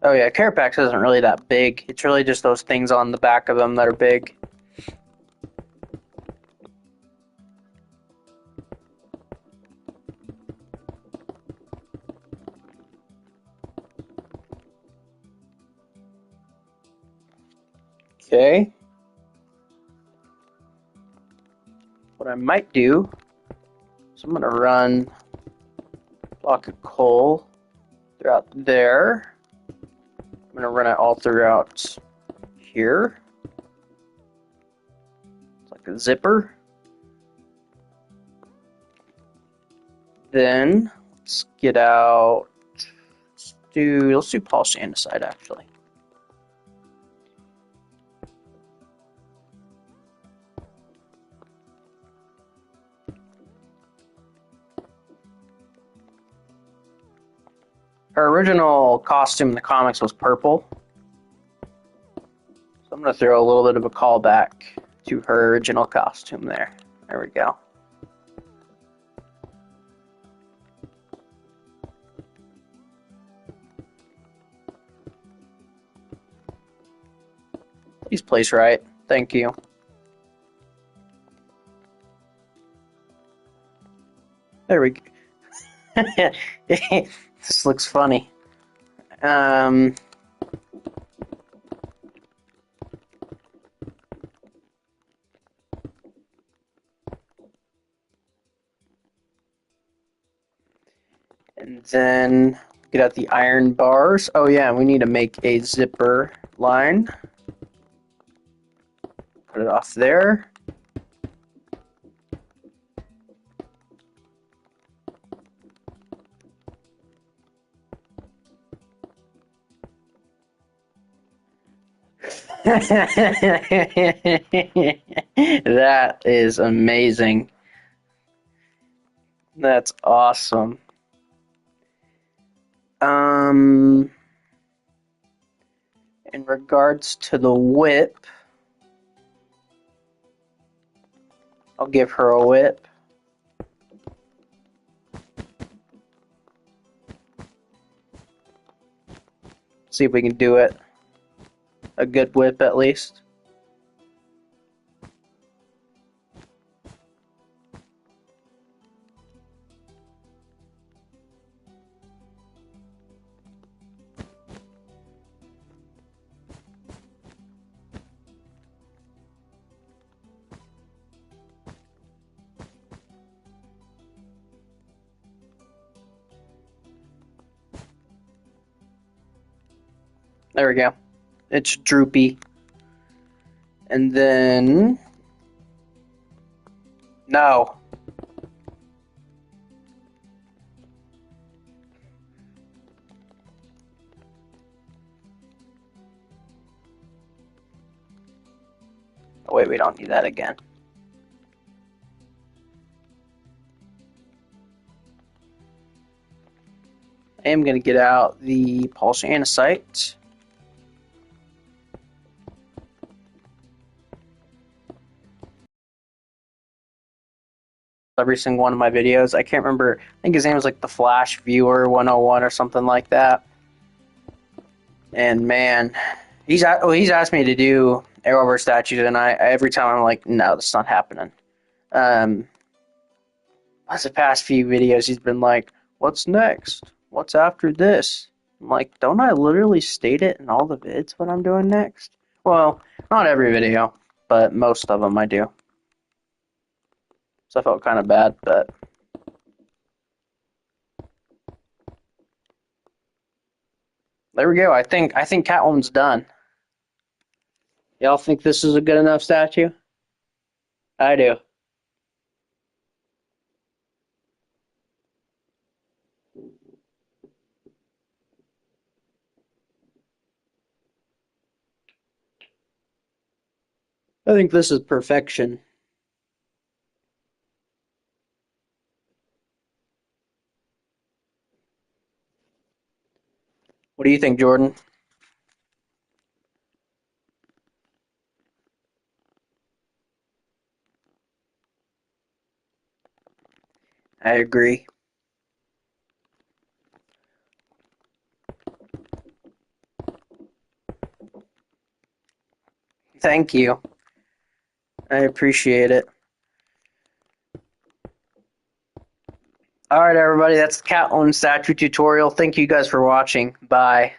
Oh yeah, Carapax isn't really that big. It's really just those things on the back of them that are big. Okay. What I might do is I'm going to run a block of coal throughout there. I'm going to run it all throughout here. It's like a zipper. Then let's get out. Let's do polished andesite actually. Her original costume in the comics was purple. So I'm going to throw a little bit of a callback to her original costume there. There we go. Please place right. Thank you. There we go. This looks funny. And then get out the iron bars. Oh yeah, we need to make a zipper line. Put it off there. That is amazing. That's awesome. In regards to the whip, I'll give her a whip. See if we can do it. A good whip at least. There we go. It's droopy. And then... No. Oh, wait, we don't need that again. I am going to get out the polished andesite. Every single one of my videos. I can't remember. I think his name was like the Flash Viewer 101 or something like that. And man, he's asked me to do Arrowverse statues, and I every time I'm like, no, that's not happening. As the past few videos, he's been like, what's next? What's after this? I'm like, don't I literally state it in all the vids what I'm doing next? Well, not every video, but most of them I do. So I felt kind of bad, but there we go. I think Catwoman's done. Y'all think this is a good enough statue? I do. I think this is perfection. do you think, Jordan? I agree. Thank you. I appreciate it. Alright, everybody, that's the Catwoman statue tutorial. Thank you guys for watching. Bye.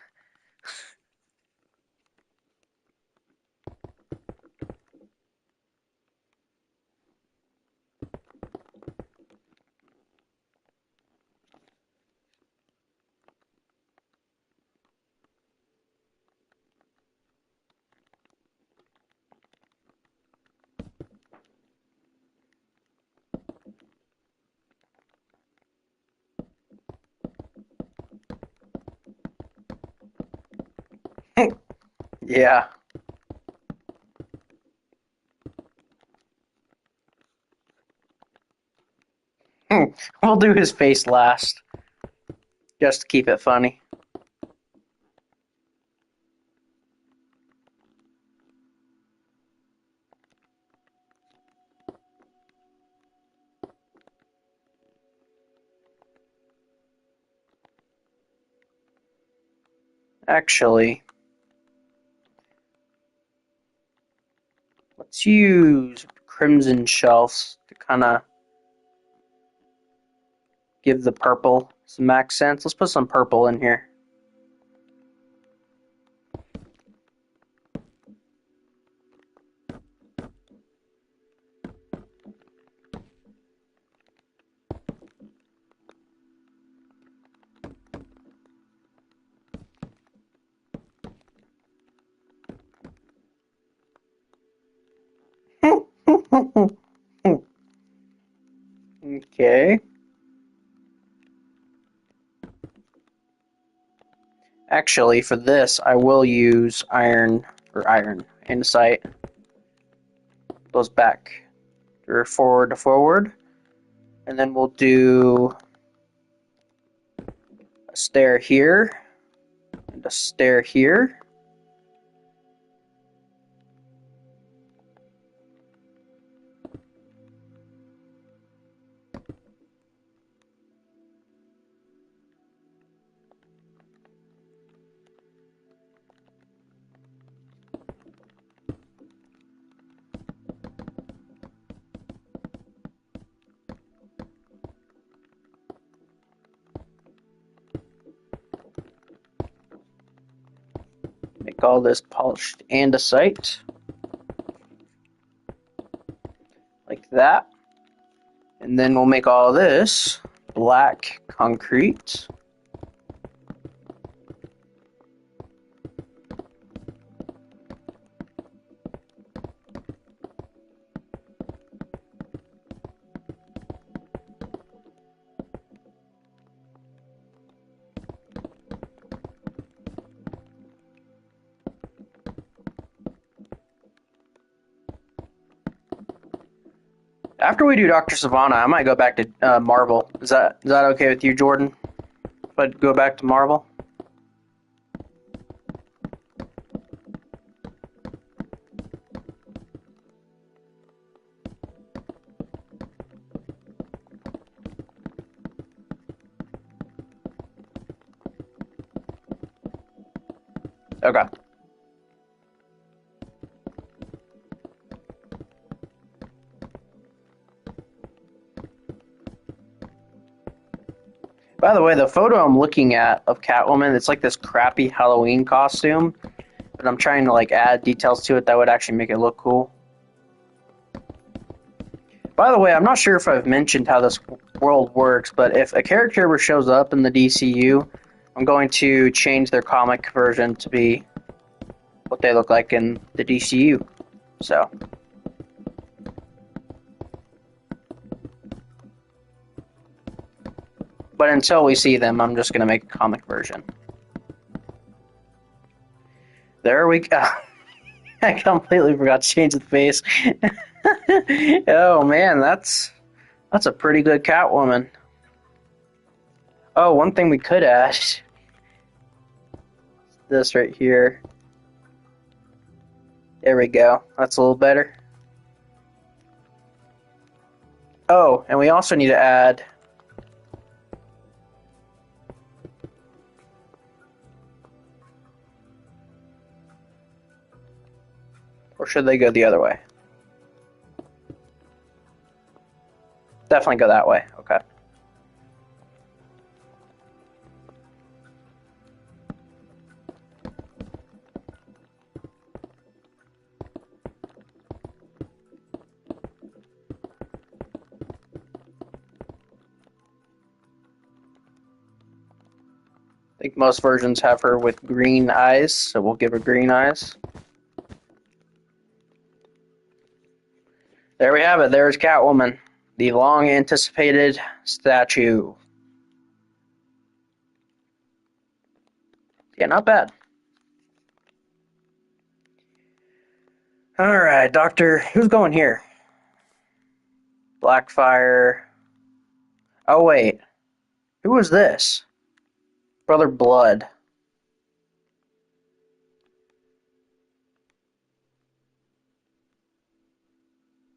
Yeah. We'll do his face last, just to keep it funny. Actually, let's use crimson shelves to kind of give the purple some accents. Let's put some purple in here. Okay. Actually, for this, I will use iron andesite. Goes back or forward to forward. And then we'll do a stair here and a stair here. Make all this polished andesite. Like that. And then we'll make all this black concrete. After we do Dr. Sivana, I might go back to Marvel. Is that okay with you, Jordan? If I go back to Marvel? Okay. By the way, the photo I'm looking at of Catwoman, it's like this crappy Halloween costume, but I'm trying to like add details to it that would actually make it look cool. By the way, I'm not sure if I've mentioned how this world works, but if a character ever shows up in the DCU, I'm going to change their comic version to be what they look like in the DCU. So, but until we see them, I'm just going to make a comic version. There we go. I completely forgot to change the face. Oh man, that's a pretty good Catwoman. Oh, one thing we could add. this right here. There we go. That's a little better. Oh, and we also need to add or should they go the other way? Definitely go that way. Okay. I think most versions have her with green eyes, so we'll give her green eyes. There we have it. There's Catwoman, the long anticipated statue. Yeah, not bad. Alright, Doctor. Who's going here? Blackfire. Oh, wait. Who was this? Brother Blood.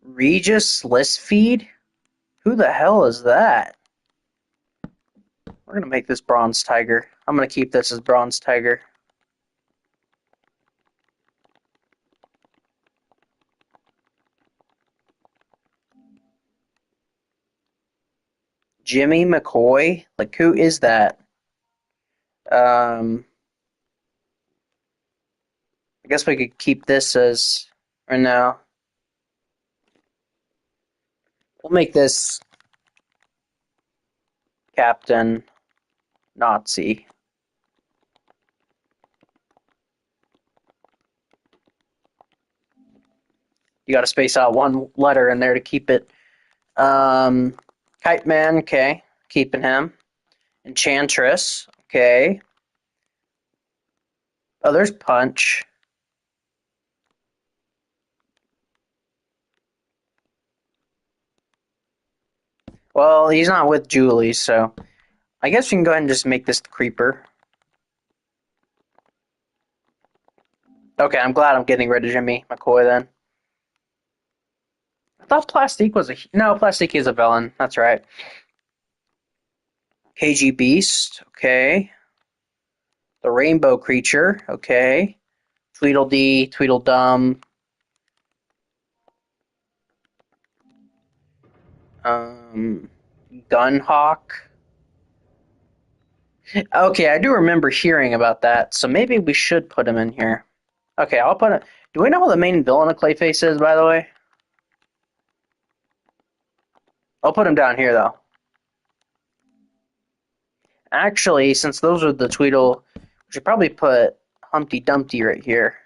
Regis Listfeed? Who the hell is that? We're going to make this Bronze Tiger. I'm going to keep this as Bronze Tiger. Jimmy McCoy? Like, who is that? I guess we could keep this as, or no. We'll make this Captain Nazi. You got to space out one letter in there to keep it. Kite Man, okay. Keeping him. Enchantress, okay. Oh, there's Punch. Well, he's not with Julie, so I guess we can go ahead and just make this the Creeper. Okay, I'm glad I'm getting rid of Jimmy McCoy then. I thought Plastique was a... No, Plastique is a villain. That's right. KG Beast, okay. The Rainbow Creature, okay. Tweedledee, Tweedledum. Gunhawk. Okay, I do remember hearing about that, so maybe we should put him in here. Okay, I'll put it. Do we know who the main villain of Clayface is, by the way? I'll put him down here, though. Actually, since those are the Tweedle, we should probably put Humpty Dumpty right here.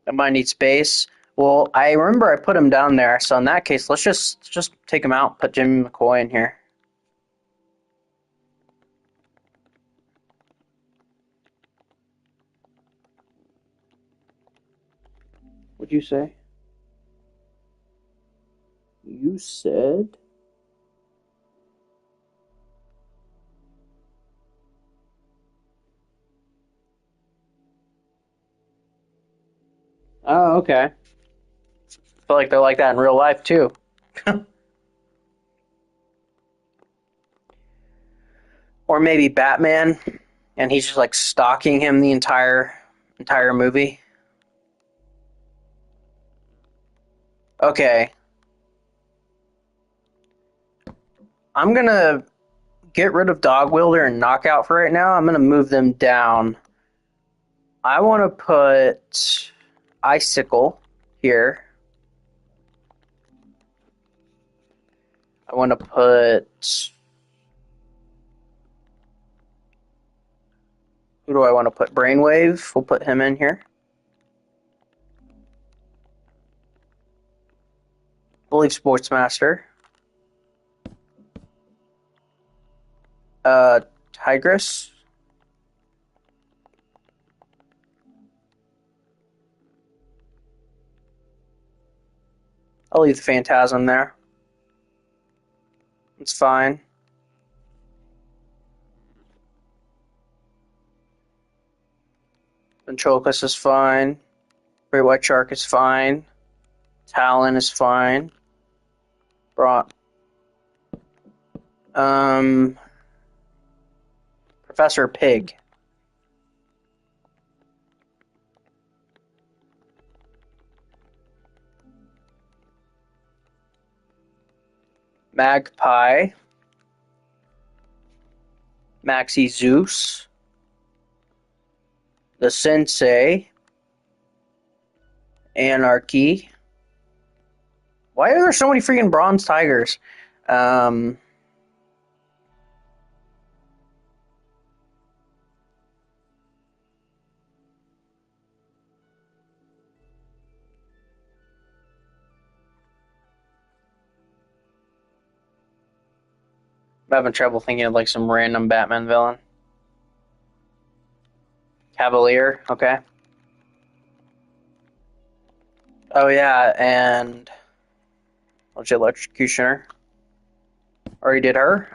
I might need space. Well, I remember I put him down there, so in that case, let's just take him out, put Jimmy McCoy in here. What'd you say? You said... Oh, okay. I feel like they're like that in real life, too. Or maybe Batman, and he's just like stalking him the entire movie. Okay. I'm gonna get rid of Dog Wielder and Knockout for right now. I'm gonna move them down. I want to put Icicle here. I want to put... Who do I want to put? Brainwave. We'll put him in here. Believe Sportsmaster. Tigress. I'll leave the Phantasm there. It's fine. Ventriloquist is fine. Great White Shark is fine. Talon is fine. Professor Pig. Magpie. Maxie Zeus. The Sensei. Anarchy. Why are there so many freaking bronze tigers? I'm having trouble thinking of like some random Batman villain. Cavalier, okay. Oh yeah, and what's your Electrocutioner? Already did her.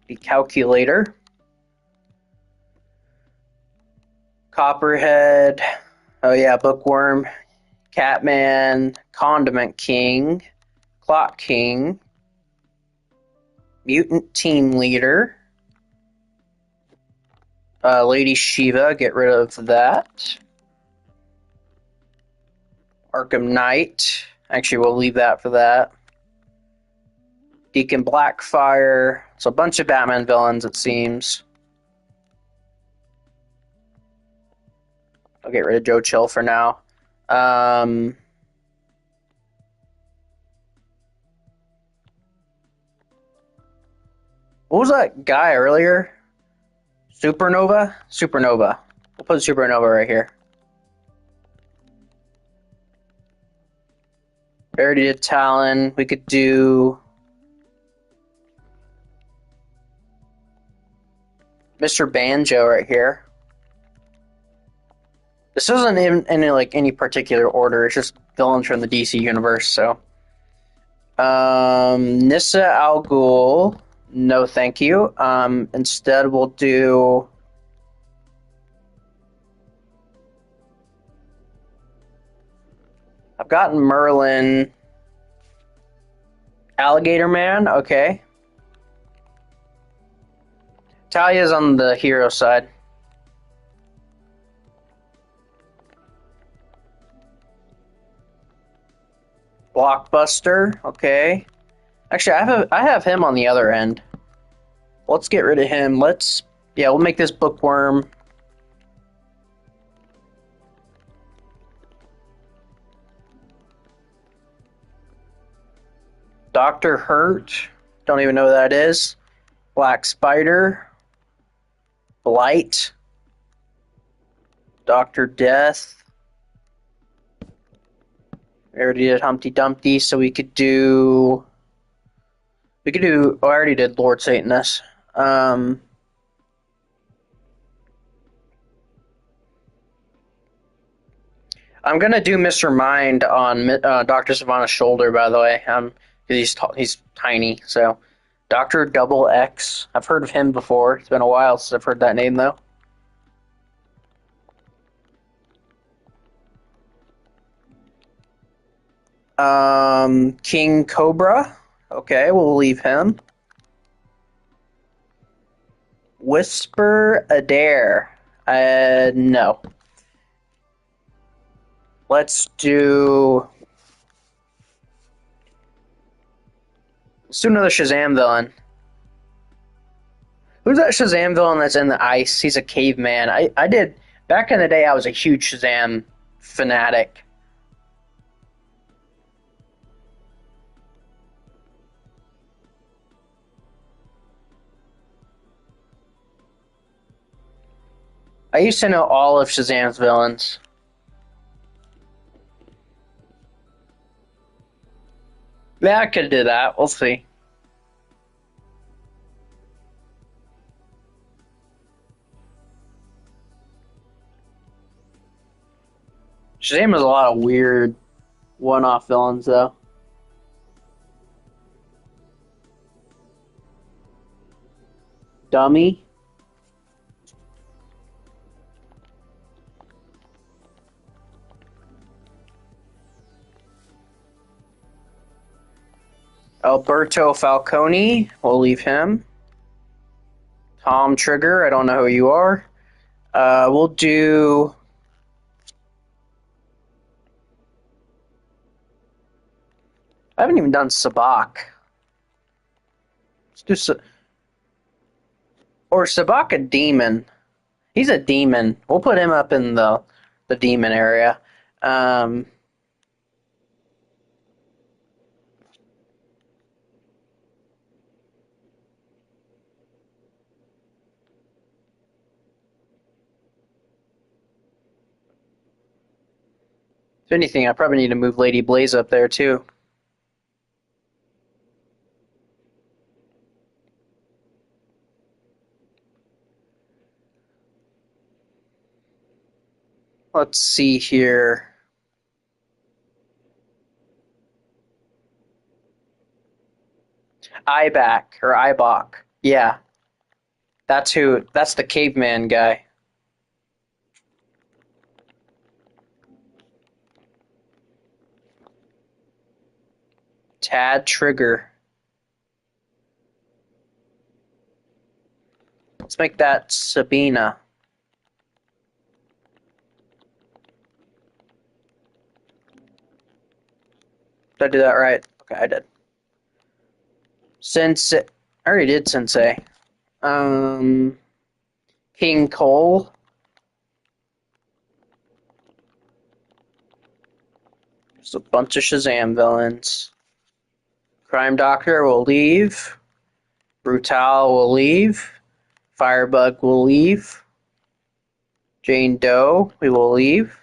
The Calculator. Copperhead. Oh yeah, Bookworm. Catman. Condiment King. Clock King. Mutant Team Leader. Lady Shiva, get rid of that. Arkham Knight. Actually, we'll leave that for that. Deacon Blackfire. So a bunch of Batman villains, it seems. I'll get rid of Joe Chill for now. What was that guy earlier? Supernova? Supernova. We'll put Supernova right here. We already did Talon. We could do Mr. Banjo right here. This isn't in any particular order. It's just villains from the DC universe. So, Nissa Al Ghul. No, thank you. Instead, we'll do. I've gotten Merlin. Alligator Man. Okay. Talia's on the hero side. Blockbuster, okay. Actually, I have him on the other end. Let's get rid of him. We'll make this Bookworm. Dr. Hurt, don't even know who that is. Black Spider. Blight. Dr. Death. We already did Humpty Dumpty, so we could do. Oh, I already did Lord Satanus. I'm gonna do Mr. Mind on Dr. Sivana's shoulder, by the way, because he's tiny. So, Dr. Double X. I've heard of him before. It's been a while since I've heard that name, though. King Cobra. Okay, we'll leave him. Whisper Adair. No. Let's do another Shazam villain. Who's that Shazam villain that's in the ice? He's a caveman. I did back in the day. I was a huge Shazam fanatic. I used to know all of Shazam's villains. Yeah, I could do that. We'll see. Shazam has a lot of weird one-off villains, though. Dummy. Alberto Falcone, we'll leave him. Tom Trigger, I don't know who you are. We'll do. I haven't even done Sabak. Let's do or Sabak a demon. He's a demon. We'll put him up in the demon area. Um, if anything, I probably need to move Lady Blaze up there too. Let's see here. Ibak or Ibok. Yeah, that's who. That's the caveman guy. Tad Trigger. Let's make that Sabina. Did I do that right? Okay, I did. Sensei. I already did Sensei. King Cole. Just a bunch of Shazam villains. Crime Doctor will leave. Brutal will leave. Firebug will leave. Jane Doe, we will leave.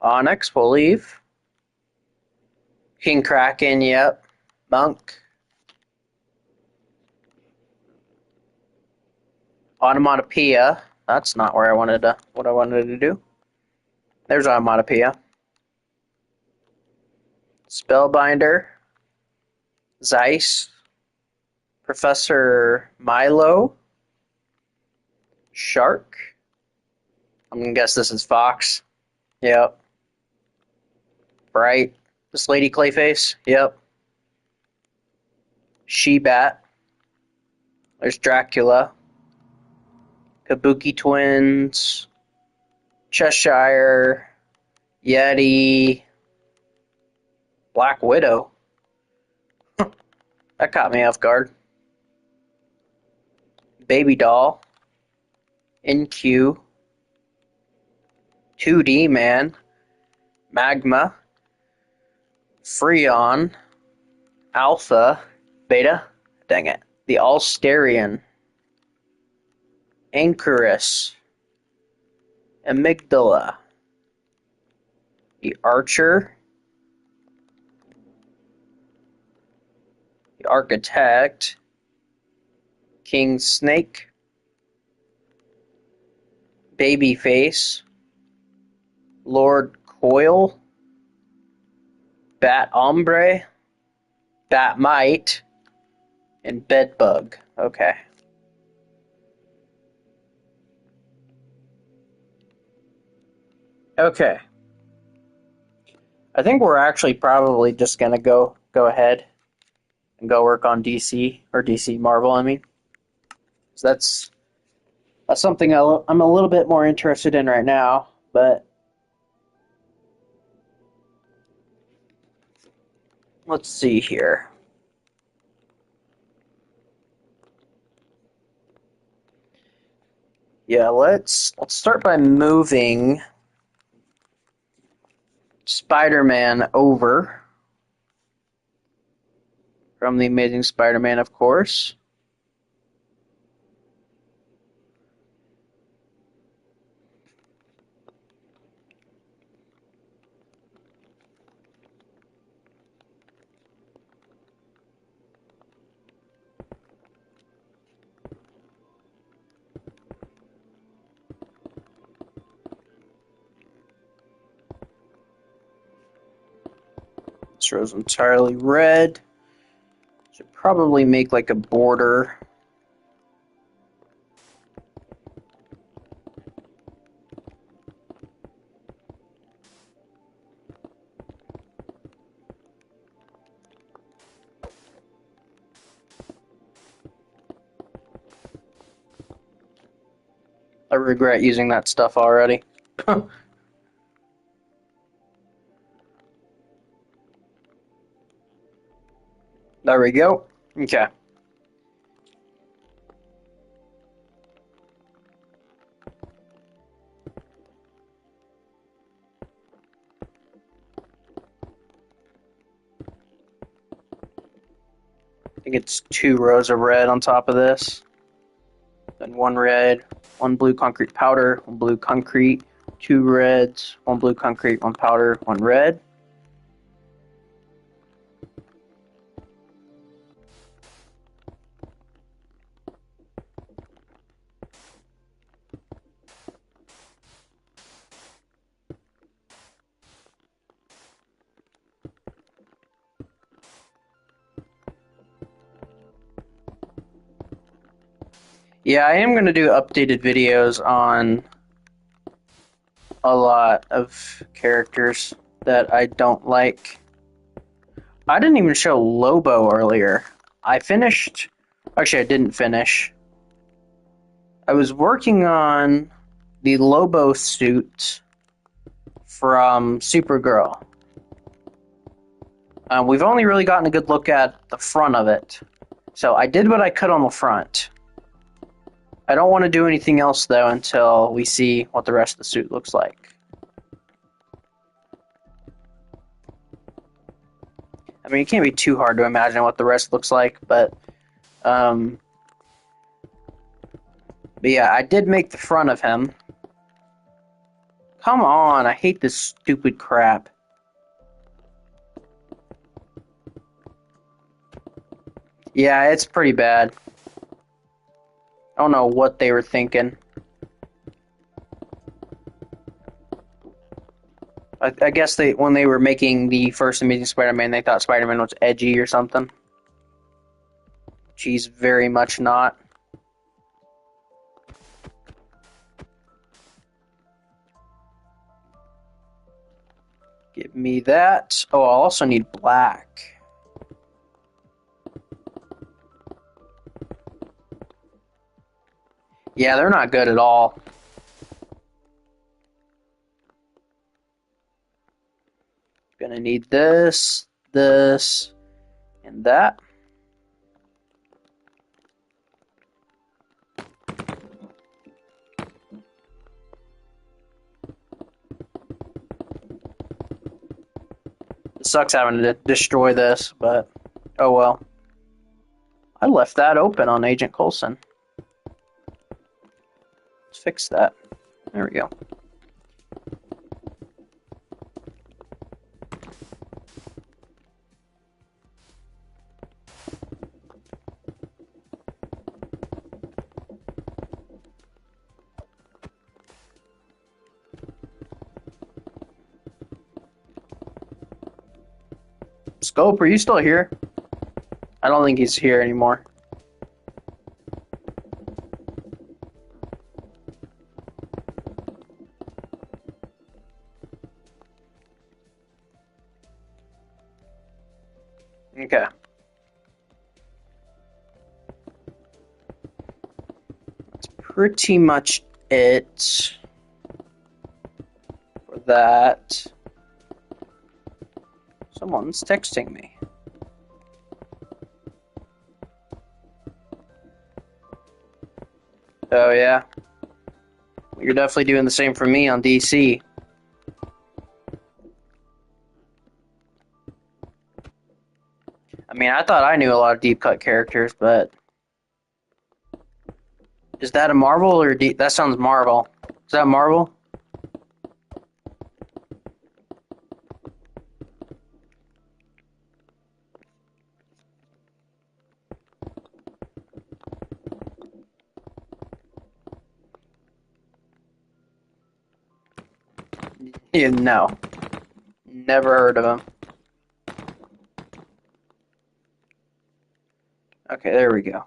Onyx will leave. King Kraken, yep. Monk. Onomatopoeia. That's not where I wanted to. What I wanted to do. There's Onomatopoeia. Spellbinder. Zeiss. Professor Milo. Shark. I'm gonna guess this is Fox. Yep. Bright. This Lady Clayface. Yep. She-Bat. There's Dracula. Kabuki Twins. Cheshire. Yeti. Black Widow. That caught me off guard. Baby Doll. NQ. 2D Man. Magma. Freon. Alpha. Beta. Dang it. The Allsterian. Anchorus. Amygdala. The Archer. The Architect. King Snake. Babyface. Lord Coil. Bat Ombre. Batmite. And Bedbug. Okay. Okay. I think we're actually probably just gonna go ahead and go work on DC or DC Marvel. I mean, so that's something I'm a little bit more interested in right now. But let's see here. Yeah, let's start by moving Spider-Man over from the Amazing Spider-Man, of course. This row's entirely red. Should probably make like a border. I regret using that stuff already. There we go. Okay. I think it's 2 rows of red on top of this. Then 1 red, 1 blue concrete powder, 1 blue concrete, 2 reds, 1 blue concrete, 1 powder, 1 red. Yeah, I am going to do updated videos on a lot of characters that I don't like. I didn't even show Lobo earlier. I finished... Actually, I didn't finish. I was working on the Lobo suit from Supergirl. We've only really gotten a good look at the front of it. So I did what I could on the front. I don't want to do anything else, though, until we see what the rest of the suit looks like. I mean, it can't be too hard to imagine what the rest looks like, but yeah, I did make the front of him. Come on, I hate this stupid crap. Yeah, it's pretty bad. I don't know what they were thinking. I guess when they were making the first Amazing Spider-Man, they thought Spider-Man was edgy or something. She's very much not. Give me that. Oh, I'll also need black. Yeah, they're not good at all. Gonna need this, this, and that. It sucks having to destroy this, but oh well. I left that open on Agent Coulson. Let's fix that. There we go. Scope, are you still here? I don't think he's here anymore. Okay. That's pretty much it for that. Someone's texting me. Oh, yeah. You're definitely doing the same for me on DC. I mean, I thought I knew a lot of deep cut characters, but is that a Marvel or deep? That sounds Marvel. Is that Marvel? Yeah, no. Never heard of him. Okay, there we go.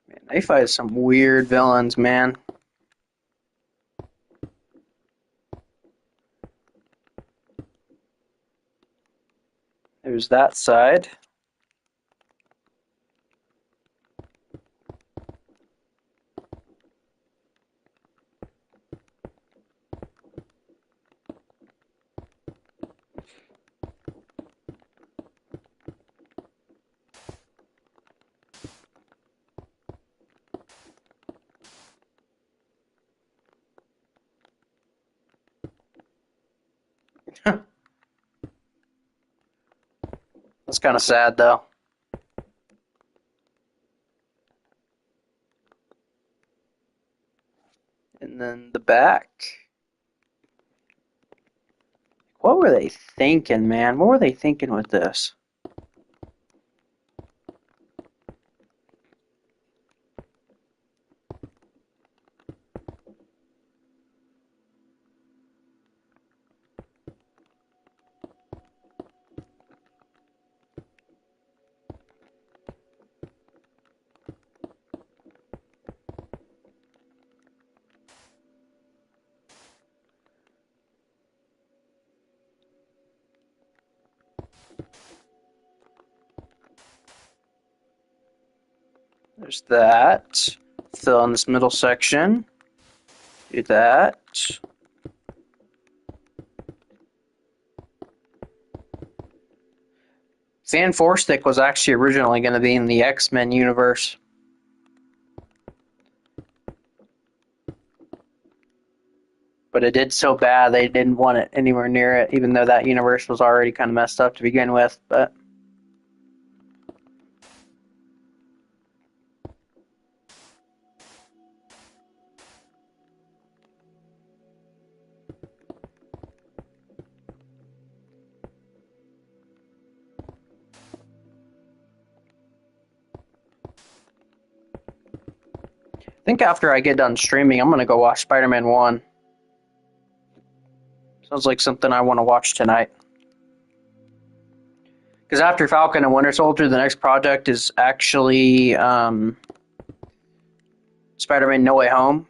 Man, they fight some weird villains, man. There's that side. That's kind of sad, though. And then the back. What were they thinking, man? What were they thinking with this? There's that. Fill in this middle section. Do that. Fan Four Stick was actually originally going to be in the X-Men universe. But it did so bad they didn't want it anywhere near it, even though that universe was already kind of messed up to begin with. But I think after I get done streaming, I'm going to go watch Spider-Man 1. Sounds like something I want to watch tonight. Because after Falcon and Winter Soldier, the next project is actually Spider-Man No Way Home.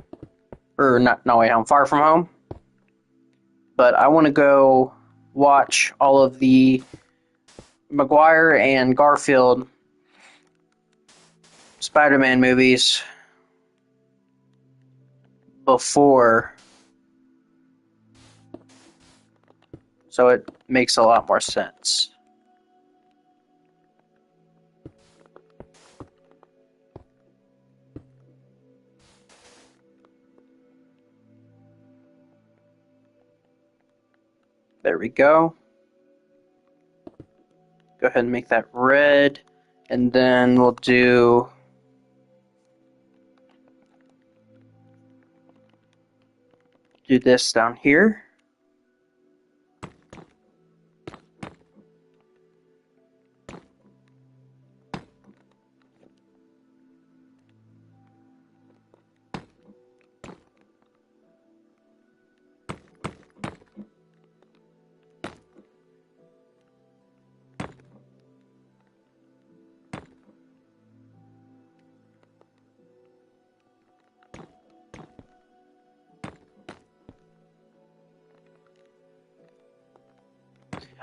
Or not No Way Home, Far From Home. But I want to go watch all of the Maguire and Garfield Spider-Man movies before, so it makes a lot more sense. There we go. Go ahead and make that red, and then we'll do this down here.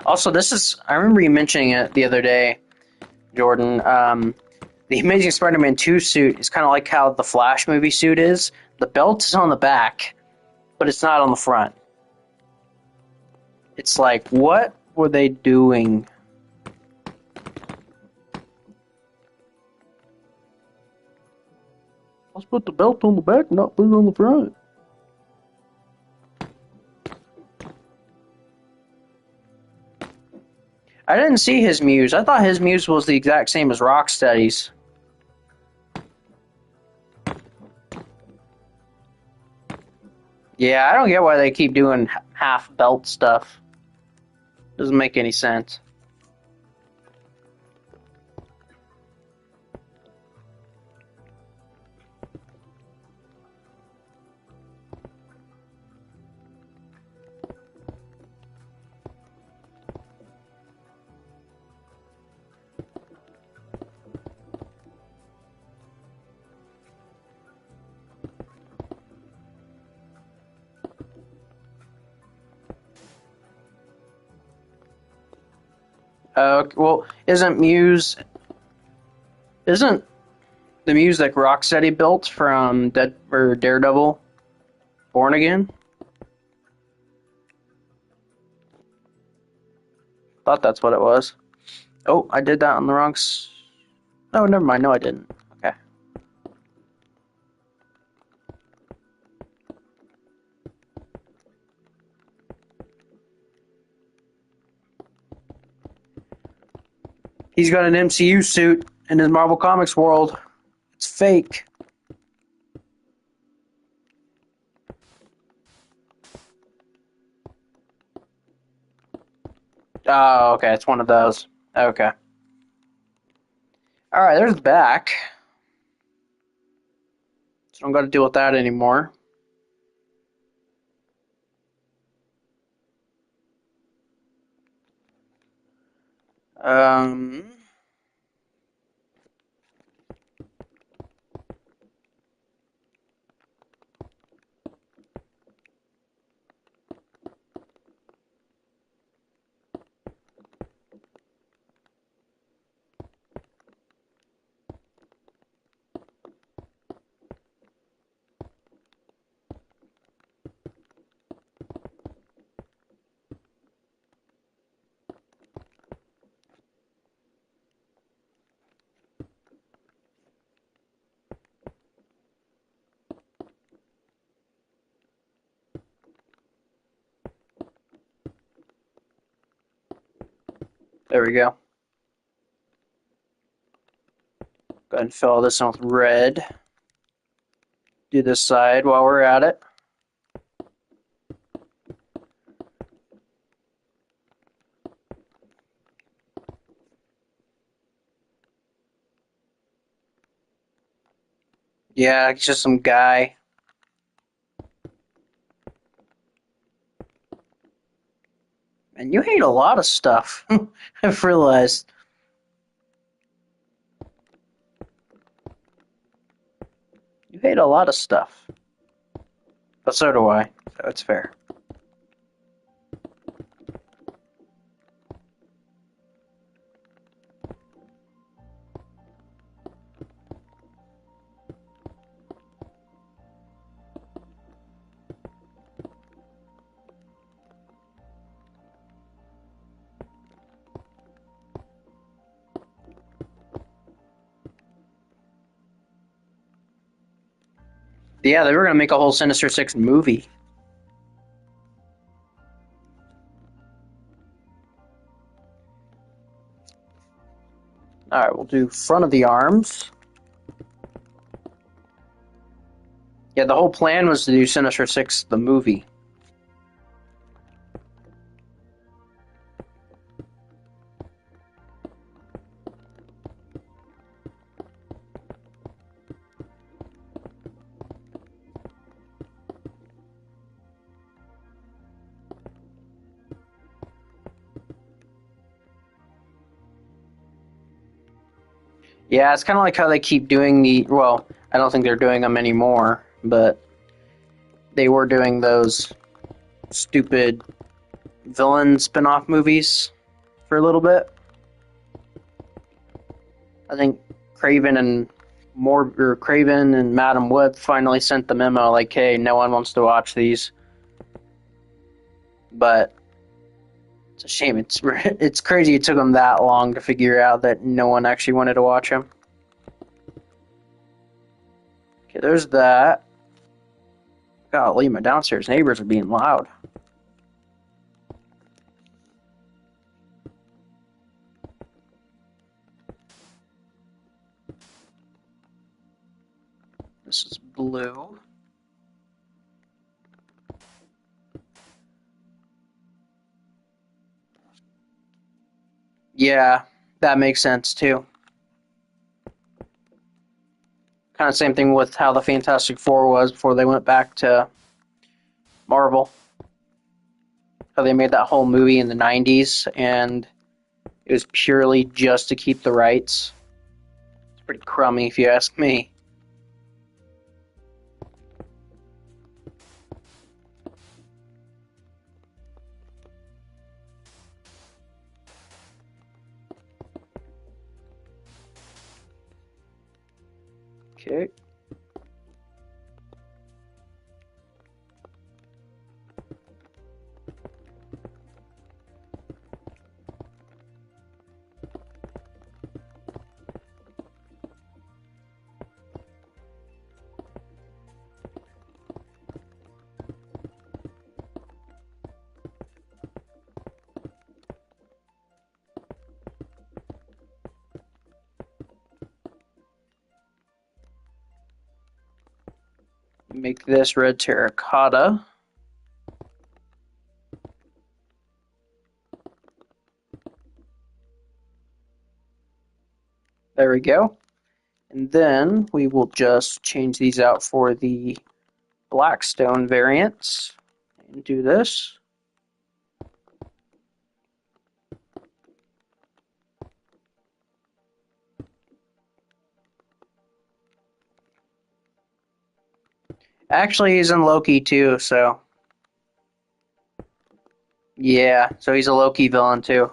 Also, this is, I remember you mentioning it the other day, Jordan. The Amazing Spider-Man 2 suit is kind of like how the Flash movie suit is. The belt is on the back, but it's not on the front. It's like, what were they doing? Let's put the belt on the back, not put it on the front. I didn't see his muse. I thought his muse was the exact same as Rocksteady's. Yeah, I don't get why they keep doing half belt stuff. Doesn't make any sense. Well, isn't the Muse like Rocksteady built from Daredevil Born Again? Thought that's what it was. Oh, I did that on the wrong. Oh, never mind. No, I didn't. Okay. He's got an MCU suit in his Marvel Comics world. It's fake. Oh, okay. It's one of those. Okay. All right. There's the back. So I don't got to deal with that anymore. Um. There we go. Go ahead and fill this in with red. Do this side while we're at it. Yeah, it's just some guy. And you hate a lot of stuff. I've realized. You hate a lot of stuff. But so do I. So it's fair. Yeah, they were going to make a whole Sinister Six movie. Alright, we'll do front of the arms. Yeah, the whole plan was to do Sinister Six, the movie. Yeah, it's kind of like how they keep doing the. Well, I don't think they're doing them anymore, but they were doing those stupid villain spin off movies for a little bit. I think Craven and Craven and Madam Web finally sent the memo like, hey, no one wants to watch these. But it's a shame. It's crazy it took them that long to figure out that no one actually wanted to watch them. Okay, there's that. Golly, my downstairs neighbors are being loud. This is blue. Yeah, that makes sense too. Kind of same thing with how the Fantastic Four was before they went back to Marvel. How they made that whole movie in the 90s and it was purely just to keep the rights. It's pretty crummy if you ask me. Okay. Make this red terracotta. There we go. And then we will just change these out for the Blackstone variants and do this. Actually, he's in Loki too, so yeah, so he's a Loki villain too.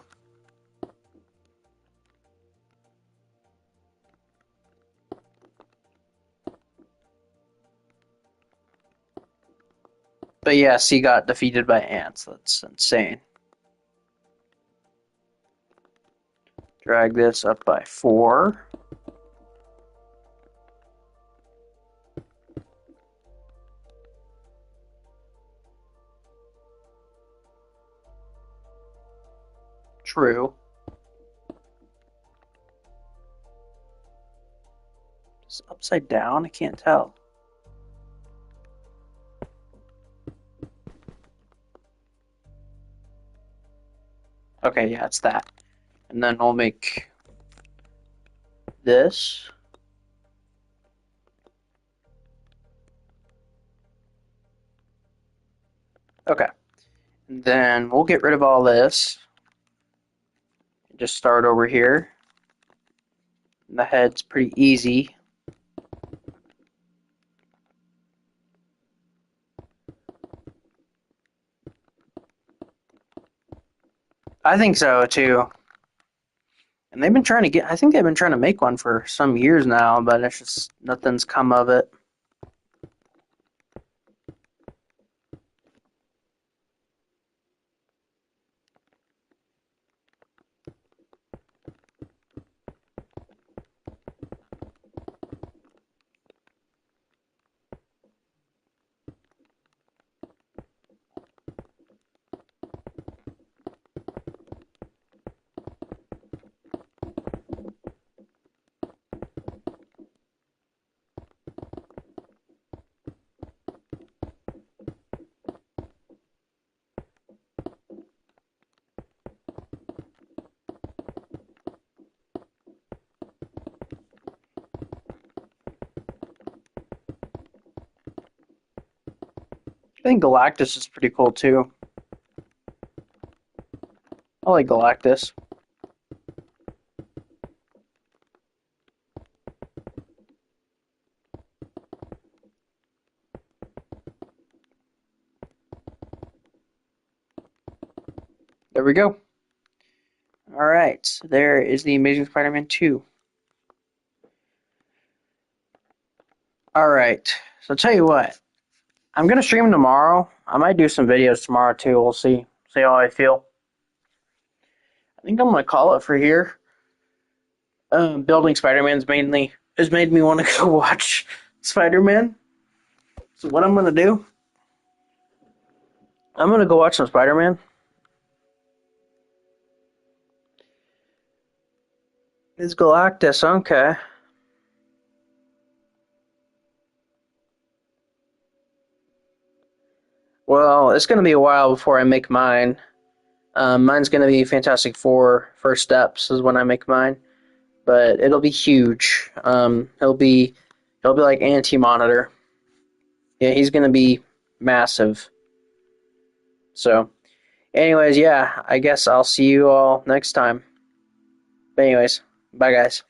But yes, he got defeated by ants. That's insane. Drag this up by 4. True. Is it upside down? I can't tell. Okay, yeah, it's that. And then I'll make this. Okay. And then we'll get rid of all this. Just start over here. And the head's pretty easy. I think so too. And they've been trying to get, I think they've been trying to make one for some years now, but it's just nothing's come of it. I think Galactus is pretty cool too. I like Galactus. There we go. Alright, so there is the Amazing Spider-Man 2. Alright, so I'll tell you what. I'm going to stream tomorrow. I might do some videos tomorrow too. We'll see. See how I feel. I think I'm going to call it for here. Building Spider-Man's mainly has made me want to go watch Spider-Man. So what I'm going to do, I'm going to go watch some Spider-Man. It's Galactus, okay. Well, it's going to be a while before I make mine. Mine's gonna be Fantastic Four First Steps is when I make mine, but it'll be huge. He'll be like Anti-Monitor. Yeah, he's gonna be massive. So, anyways, yeah, I guess I'll see you all next time. But anyways, bye guys.